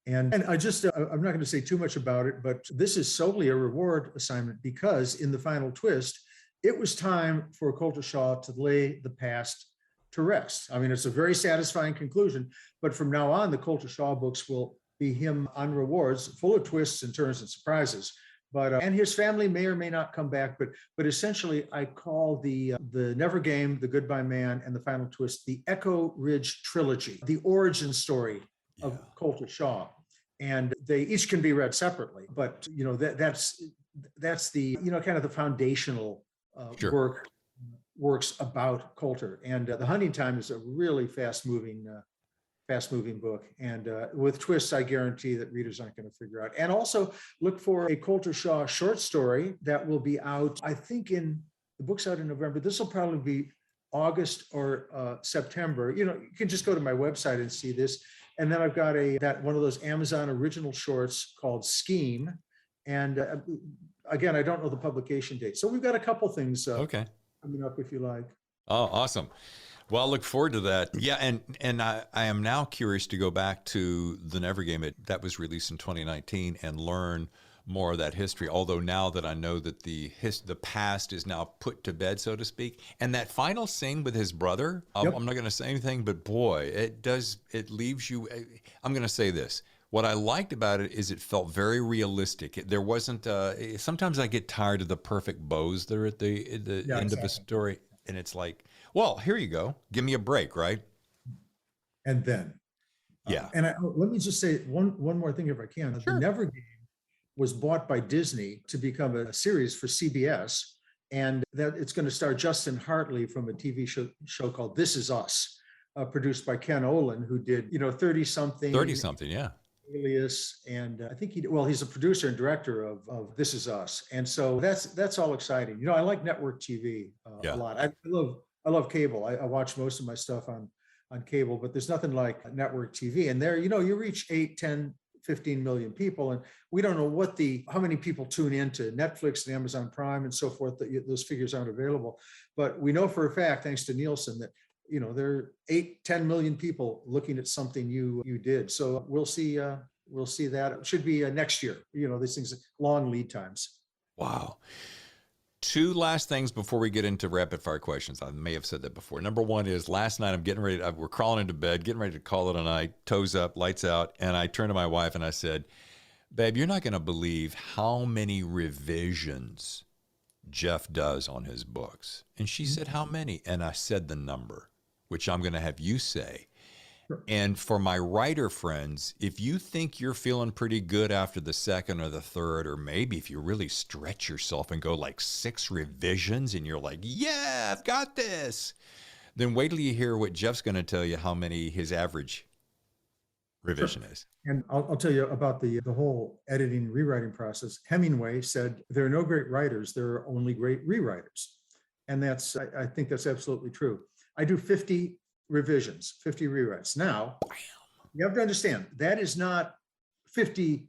And I just, I'm not going to say too much about it, but this is solely a reward assignment because in the final twist, it was time for Colter Shaw to lay the past to rest. I mean, it's a very satisfying conclusion, but from now on, the Colter Shaw books will be him on rewards, full of twists and turns and surprises. But and his family may or may not come back, but essentially, I call the Never Game, the Goodbye Man, and the Final Twist the Echo Ridge trilogy, the origin story of Colter Shaw, and they each can be read separately. But that's the kind of the foundational Sure. works about Colter, and the Hunting Time is a really fast moving book, and with twists I guarantee that readers aren't going to figure out. And also look for a Colter Shaw short story that will be out, I think the book's out in November. This will probably be August or September. You can just go to my website and see this. And then I've got one of those Amazon original shorts called Scheme, and again, I don't know the publication date. So we've got a couple things coming up if you like. Oh, awesome. Well, I look forward to that. Yeah, and I am now curious to go back to the Never Game that was released in 2019 and learn more of that history. Although now that I know that the past is now put to bed, so to speak, and that final scene with his brother, Yep. I'm not going to say anything, but boy, it leaves you. I'm going to say this. What I liked about it is it felt very realistic. There wasn't. Sometimes I get tired of the perfect bows that are at the end of a story, and it's like, well, here you go. Give me a break, right? And then, yeah. Let me just say one more thing if I can. Sure. The Never Game was bought by Disney to become a series for CBS, and that it's going to star Justin Hartley from a TV show called This Is Us, produced by Ken Olin, who did 30-something. 30-something, yeah. Alias, and I think he's a producer and director of This Is Us, and so that's all exciting. I like network TV a lot. I love cable. I watch most of my stuff on cable, but there's nothing like network TV. And there, you reach 8, 10, 15 million people, and we don't know how many people tune into Netflix and Amazon Prime and so forth. Those figures aren't available, but we know for a fact, thanks to Nielsen, that there are 8, 10 million people looking at something you did. So we'll see that. It should be next year. These things, long lead times. Wow. 2 last things before we get into rapid fire questions. I may have said that before. Number 1 is last night we're crawling into bed, getting ready to call it a night, toes up, lights out. And I turned to my wife and I said, babe, you're not going to believe how many revisions Jeff does on his books. And she said, how many? And I said the number, which I'm going to have you say. Sure. And for my writer friends, if you think you're feeling pretty good after the second or the third, or maybe if you really stretch yourself and go like 6 revisions and you're like, yeah, I've got this, then wait till you hear what Jeff's going to tell you how many his average revision is. And I'll tell you about the whole editing and rewriting process. Hemingway said, there are no great writers, there are only great rewriters. And I think that's absolutely true. I do 50 revisions, 50 rewrites. Now, you have to understand, that is not 50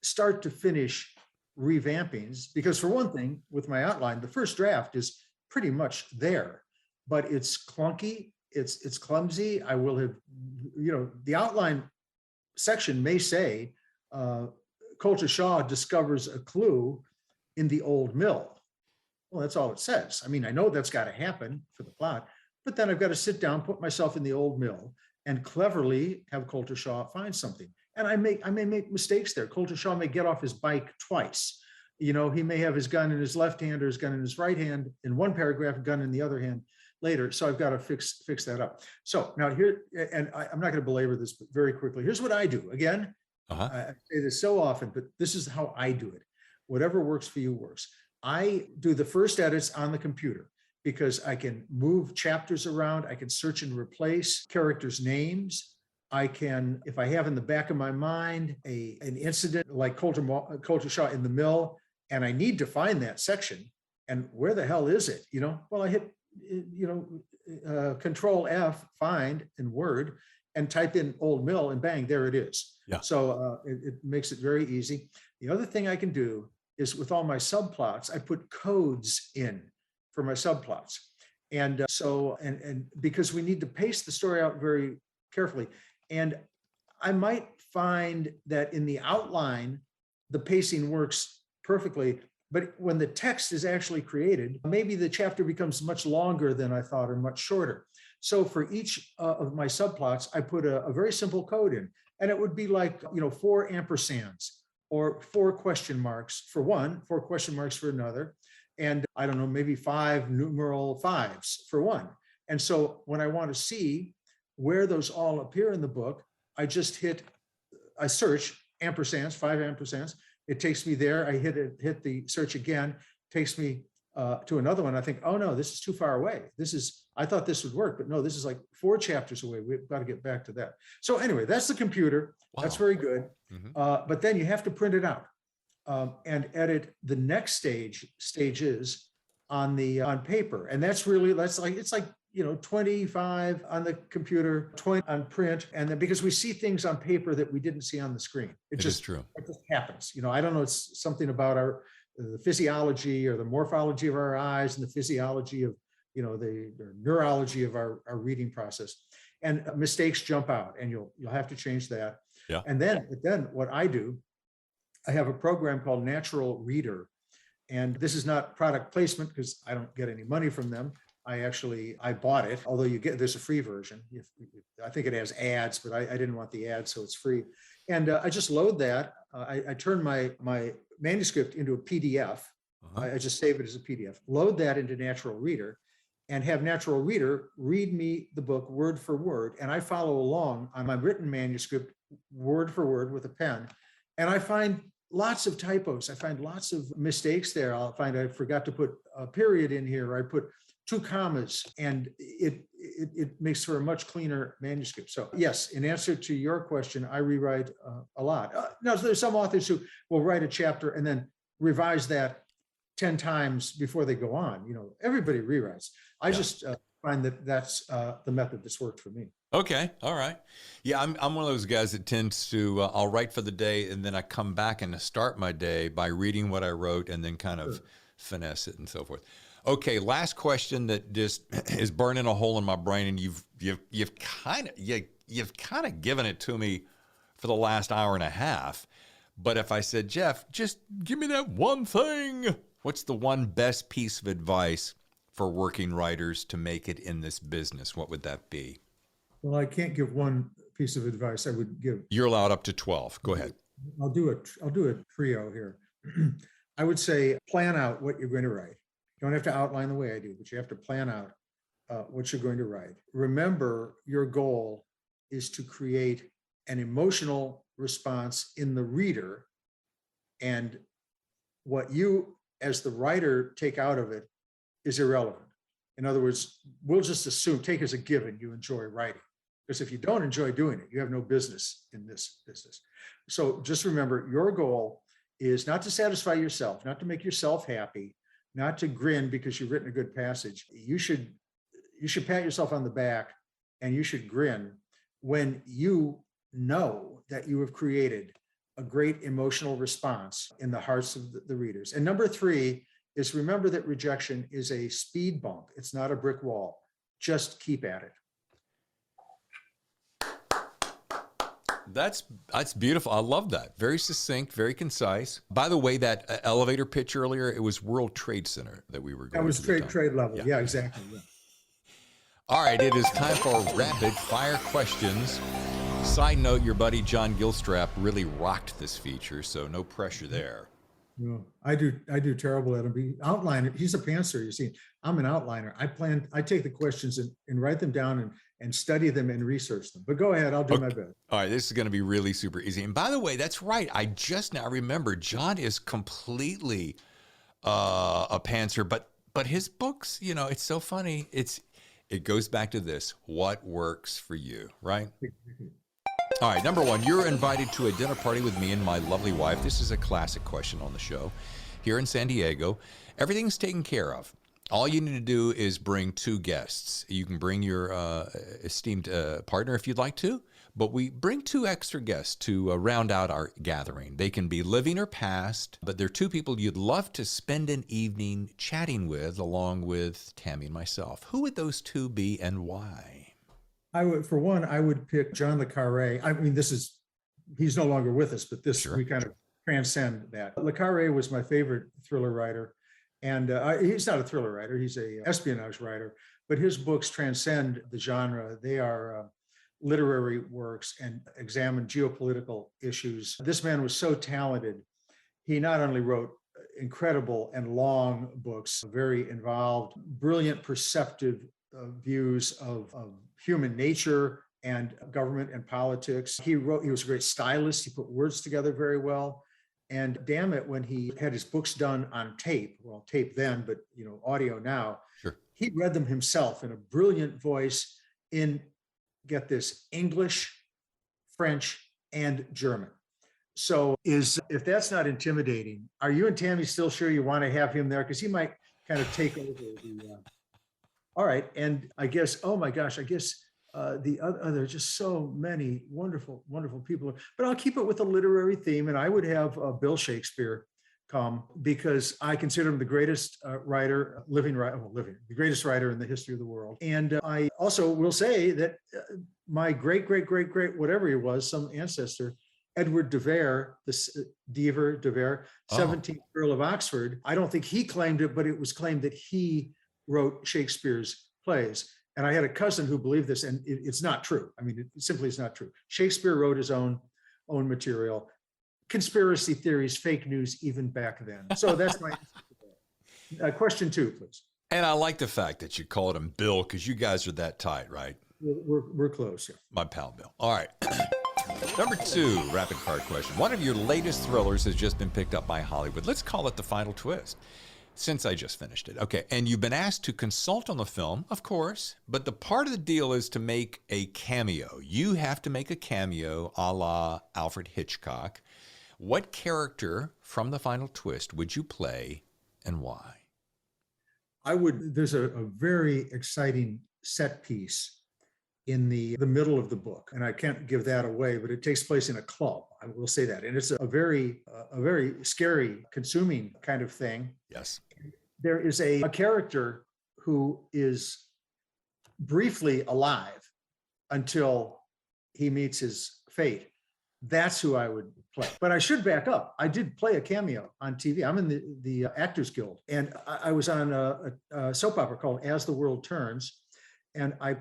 start to finish revampings, because for one thing, with my outline, the first draft is pretty much there, but it's clunky, it's clumsy. I will have, the outline section may say, Colter Shaw discovers a clue in the old mill. Well, that's all it says. I mean, I know that's got to happen for the plot, but then I've got to sit down, put myself in the old mill, and cleverly have Colter Shaw find something. And I may make mistakes there. Colter Shaw may get off his bike twice. He may have his gun in his left hand or his gun in his right hand in one paragraph, gun in the other hand later. So I've got to fix that up. So now here, and I'm not going to belabor this, but very quickly, here's what I do. Again, I say this so often, but this is how I do it. Whatever works for you works. I do the first edits on the computer because I can move chapters around. I can search and replace characters' names. I can, if I have in the back of my mind an incident like Colter Shaw in the mill, and I need to find that section, And where the hell is it? Well, I hit, Control F, find in Word, and type in Old Mill, and bang, there it is. Yeah. So it makes it very easy. The other thing I can do is with all my subplots, I put codes in for my subplots. And and because we need to pace the story out very carefully. And I might find that in the outline, the pacing works perfectly. But when the text is actually created, maybe the chapter becomes much longer than I thought or much shorter. So for each of my subplots, I put a very simple code in, and it would be like, 4 ampersands or 4 question marks for one, 4 question marks for another. And I don't know, maybe 5 numeral 5s for one. And so when I want to see where those all appear in the book, I search ampersands, 5 ampersands. It takes me there. I hit the search again, takes me to another one. I think, oh no, this is too far away. I thought this would work, but no, this is like 4 chapters away. We've got to get back to that. So anyway, that's the computer. Wow. That's very good. Mm-hmm. But then you have to print it out and edit the next stages on paper. And it's like 25 on the computer, 20 on print. And then because we see things on paper that we didn't see on the screen, It is true. It just happens. I don't know, it's something about the physiology or the morphology of our eyes and the physiology of, the neurology of our reading process. And mistakes jump out, and you'll have to change that. Yeah. And then what I do, I have a program called Natural Reader. And this is not product placement because I don't get any money from them. I bought it, although there's a free version. I think it has ads, but I didn't want the ads, so it's free. And I just load that. I turn my manuscript into a PDF. I just save it as a PDF, load that into Natural Reader, and have Natural Reader read me the book word for word. And I follow along on my written manuscript word for word with a pen. And I find lots of typos. I find lots of mistakes there. I'll find I forgot to put a period in here, or I put 2 commas, and it makes for a much cleaner manuscript. So yes, in answer to your question, I rewrite a lot. Now, there's some authors who will write a chapter and then revise that 10 times before they go on. Everybody rewrites. I just find that that's the method that's worked for me. Okay. All right. Yeah, I'm one of those guys that tends to, I'll write for the day, and then I come back and start my day by reading what I wrote and then kind of finesse it and so forth. Okay, last question that just is burning a hole in my brain, and you've kind of given it to me for the last hour and a half. But if I said, Jeff, just give me that one thing, what's the one best piece of advice for working writers to make it in this business? What would that be? Well, I can't give one piece of advice. I would give. You're allowed up to 12. Go ahead. I'll do a trio here. I would say plan out what you're going to write. You don't have to outline the way I do, but you have to plan out what you're going to write. Remember, your goal is to create an emotional response in the reader, and what you, as the writer, take out of it is irrelevant. In other words, we'll just take as a given you enjoy writing, because if you don't enjoy doing it, you have no business in this business. So just remember, your goal is not to satisfy yourself, not to make yourself happy, not to grin because you've written a good passage. You should pat yourself on the back, and you should grin when you know that you have created a great emotional response in the hearts of the readers. And number 3 is remember that rejection is a speed bump. It's not a brick wall. Just keep at it. That's beautiful. I love that. Very succinct, very concise. By the way, that elevator pitch earlier, it was World Trade Center that we were going to. That was trade level. Yeah, exactly. Yeah. All right, it is time for rapid fire questions. Side note, your buddy John Gilstrap really rocked this feature, so no pressure there. No, I do terrible at him. Outliner. He's a pantser. You see, I'm an outliner. I take the questions and write them down and study them and research them. But go ahead, I'll do my best. All right, this is going to be really super easy. And by the way, that's right. I just now remember John is completely a pantser, but his books, it's so funny. It goes back to this: what works for you, right? All right, number 1, you're invited to a dinner party with me and my lovely wife. This is a classic question on the show. here in San Diego. Everything's taken care of. All you need to do is bring 2 guests. You can bring your esteemed partner if you'd like to, but we bring 2 extra guests to round out our gathering. They can be living or past, but they're 2 people you'd love to spend an evening chatting with, along with Tammy and myself. Who would those 2 be and why? For one, I would pick John le Carré. I mean, he's no longer with us, but Sure. we kind of transcend that. Le Carré was my favorite thriller writer. And he's not a thriller writer, he's an espionage writer, but his books transcend the genre. They are literary works and examine geopolitical issues. This man was so talented. He not only wrote incredible and long books, very involved, brilliant, perceptive views of human nature and government and politics. He was a great stylist. He put words together very well. And damn it, when he had his books done on tape, well, tape then, but audio now, Sure. He read them himself in a brilliant voice in, get this, English, French, and German. So if that's not intimidating, are you and Tammy still sure you want to have him there? Because he might kind of take over the, all right. And I guess, oh my gosh, the other, there are just so many wonderful, wonderful people. But I'll keep it with a literary theme, and I would have Bill Shakespeare come, because I consider him the greatest writer, the greatest writer in the history of the world. And I also will say that my great, whatever he was, some ancestor, Edward de Vere, De Vere, 17th Earl of Oxford, I don't think he claimed it, but it was claimed that he wrote Shakespeare's plays. And I had a cousin who believed this, and it's not true. I mean, it simply is not true. Shakespeare wrote his own material. Conspiracy theories, fake news, even back then. So that's my answer. Question 2, please. And I like the fact that you called him Bill, because you guys are that tight, right? We're close. Yeah. My pal Bill. All right. Number 2, rapid fire question. One of your latest thrillers has just been picked up by Hollywood. Let's call it The Final Twist, since I just finished it. Okay, and you've been asked to consult on the film, of course, but the part of the deal is to make a cameo. You have to make a cameo a la Alfred Hitchcock. What character from The Final Twist would you play, and why? There's a very exciting set piece in the middle of the book, and I can't give that away, but it takes place in a club. I will say that. And it's a very scary, consuming kind of thing. Yes. There is a character who is briefly alive until he meets his fate. That's who I would play. But I should back up. I did play a cameo on TV. I'm in the Actors Guild, and I was on a soap opera called As the World Turns, and I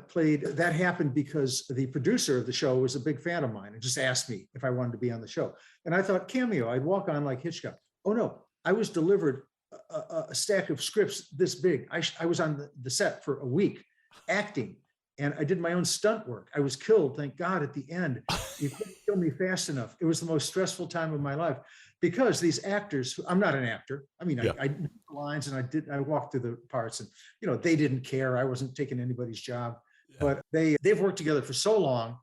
played. That happened because the producer of the show was a big fan of mine and just asked me if I wanted to be on the show. And I thought, cameo, I'd walk on like Hitchcock. Oh no, I was delivered a stack of scripts this big. I was on the set for a week acting, and I did my own stunt work. I was killed, thank God, at the end. You couldn't kill me fast enough. It was the most stressful time of my life, because these actors, I'm not an actor. I mean, yeah. I knew the lines, and I walked through the parts, and they didn't care. I wasn't taking anybody's job, but they've worked together for so long.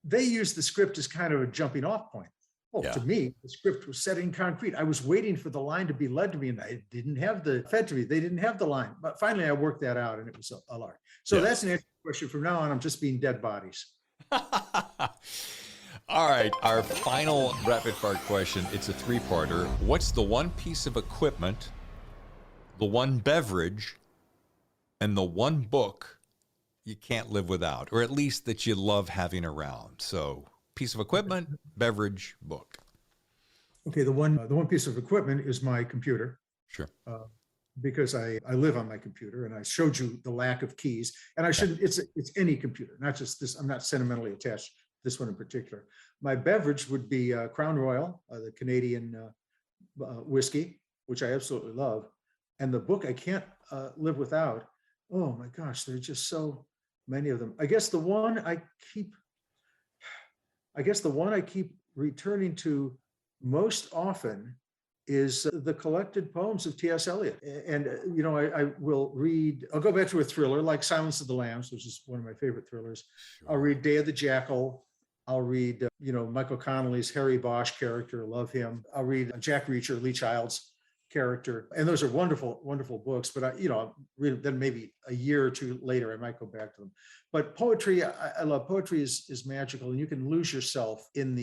They used the script as kind of a jumping off point. Well, to me, the script was set in concrete. I was waiting for the line to be led to me, and I didn't have fed to me. They didn't have the line, but finally I worked that out, and it was a lark. So that's an answer to the question. From now on, I'm just being dead bodies. All right, our final rapid fire question. It's a 3-parter. What's the one piece of equipment, the one beverage, and the one book you can't live without, or at least that you love having around? So, piece of equipment, beverage, book. Okay, the one piece of equipment is my computer. Sure. Because I live on my computer, and I showed you the lack of keys. And I shouldn't. It's any computer, not just this. I'm not sentimentally attached to this one in particular. My beverage would be Crown Royal, the Canadian whiskey, which I absolutely love. And the book I can't live without. Oh my gosh, there's just so many of them. I guess the one I keep returning to most often is the collected poems of T.S. Eliot. And, I will read, I'll go back to a thriller like Silence of the Lambs, which is one of my favorite thrillers. Sure. I'll read Day of the Jackal, I'll read, Michael Connelly's Harry Bosch character. Love him. I'll read Jack Reacher, Lee Child's character. And those are wonderful, wonderful books. But I'll read them maybe a year or two later. I might go back to them. But poetry, I love poetry is magical, and you can lose yourself in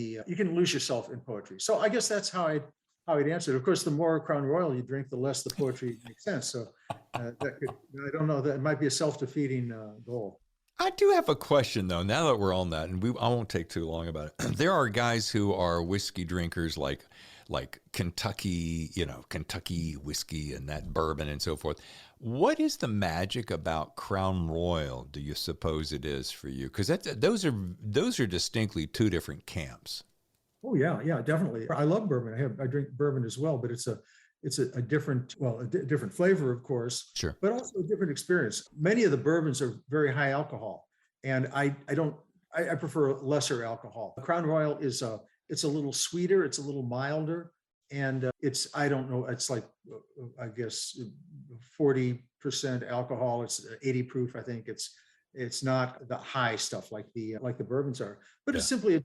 poetry. So I guess that's how I'd answer it. Of course, the more Crown Royal you drink, the less the poetry makes sense. So I don't know, that might be a self-defeating goal. I do have a question though, now that we're on that, and I won't take too long about it. There are guys who are whiskey drinkers like Kentucky, Kentucky whiskey and that bourbon and so forth. What is the magic about Crown Royal, do you suppose it is for you? Because those are distinctly two different camps. Oh yeah, definitely. I love bourbon. I drink bourbon as well, but it's a different, different flavor, of course, sure, but also a different experience. Many of the bourbons are very high alcohol, and I prefer lesser alcohol. Crown Royal it's a little sweeter, it's a little milder, and it's like I guess 40% alcohol. It's 80 proof, I think. It's not the high stuff like the bourbons are, but it's simply a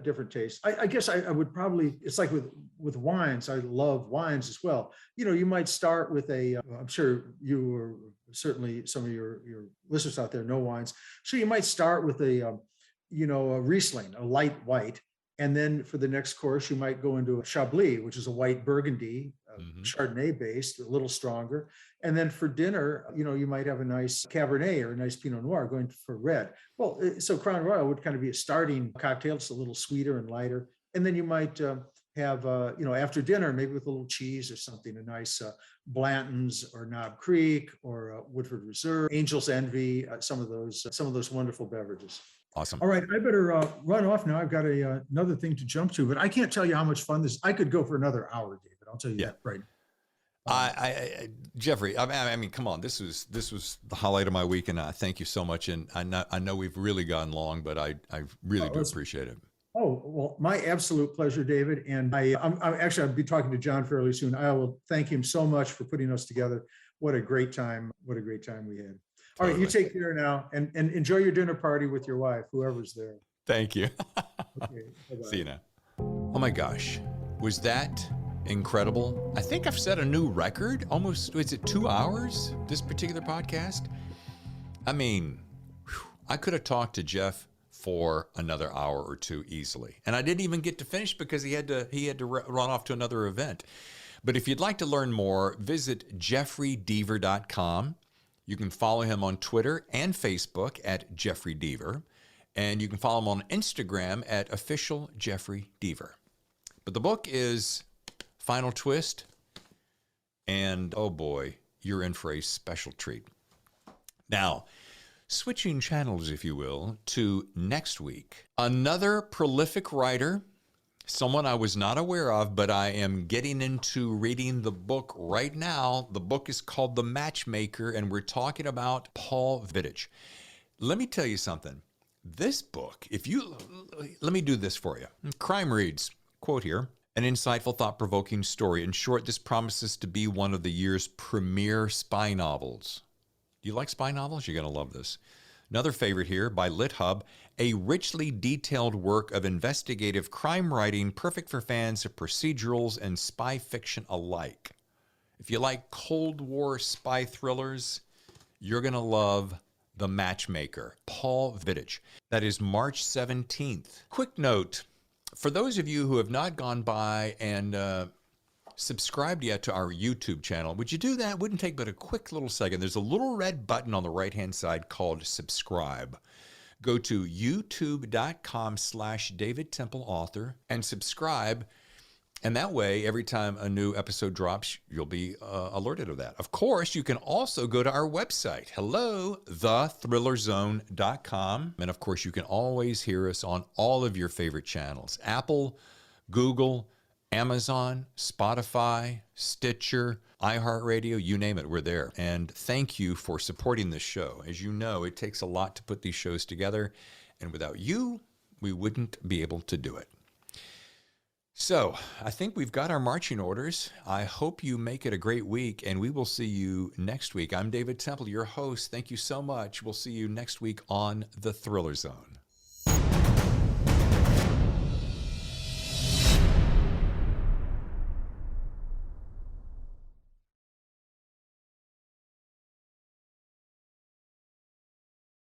different taste. I guess I would probably, it's like with wines. I love wines as well. You might start with I'm sure you, or certainly some of your listeners out there know wines. So you might start with a Riesling, a light white. And then for the next course, you might go into a Chablis, which is a white Burgundy, Chardonnay based, a little stronger. And then for dinner, you might have a nice Cabernet or a nice Pinot Noir going for red. Well, so Crown Royal would kind of be a starting cocktail. It's a little sweeter and lighter. And then you might have, after dinner, maybe with a little cheese or something, a nice Blanton's or Knob Creek or Woodford Reserve, Angel's Envy, some of those wonderful beverages. Awesome. All right, I better run off now. I've got another thing to jump to, but I can't tell you how much fun this. I could go for another hour, David. I'll tell you that right now. Jeffrey, I mean, come on. This was the highlight of my week, and I thank you so much. And I know we've really gone long, but I really do appreciate it. Oh, well, my absolute pleasure, David. And I'll be talking to John fairly soon. I will thank him so much for putting us together. What a great time. What a great time we had. All right, you take care now and enjoy your dinner party with your wife, whoever's there. Thank you. Okay, bye-bye. See you now. Oh my gosh, was that incredible? I think I've set a new record. Almost, is it 2 hours, this particular podcast? I mean, I could have talked to Jeff for another hour or two easily. And I didn't even get to finish because he had to run off to another event. But if you'd like to learn more, visit jeffreydeaver.com. You can follow him on Twitter and Facebook at Jeffery Deaver. And you can follow him on Instagram at official Jeffery Deaver. But the book is Final Twist. And oh boy, you're in for a special treat. Now, switching channels, if you will, to next week. Another prolific writer, someone I was not aware of, but I am getting into reading the book right now. The book is called The Matchmaker, and we're talking about Paul Vidich. Let me tell you something. This book, let me do this for you. Crime reads, quote here, an insightful, thought-provoking story. In short, this promises to be one of the year's premier spy novels. Do you like spy novels? You're going to love this. Another favorite here by LitHub, a richly detailed work of investigative crime writing, perfect for fans of procedurals and spy fiction alike. If you like Cold War spy thrillers, you're going to love The Matchmaker, Paul Vidich. That is March 17th. Quick note, for those of you who have not gone by and subscribed yet to our YouTube channel, would you do that? Wouldn't take but a quick little second. There's a little red button on the right-hand side called subscribe. Go to youtube.com/David Temple Author and subscribe. And that way, every time a new episode drops, you'll be alerted of that. Of course, you can also go to our website, thethhrillerzone.com. And of course, you can always hear us on all of your favorite channels, Apple, Google, Amazon, Spotify, Stitcher, iHeartRadio, you name it, we're there. And thank you for supporting this show. As you know, it takes a lot to put these shows together, and without you, we wouldn't be able to do it. So I think we've got our marching orders. I hope you make it a great week, and we will see you next week. I'm David Temple, your host. Thank you so much. We'll see you next week on The Thriller Zone.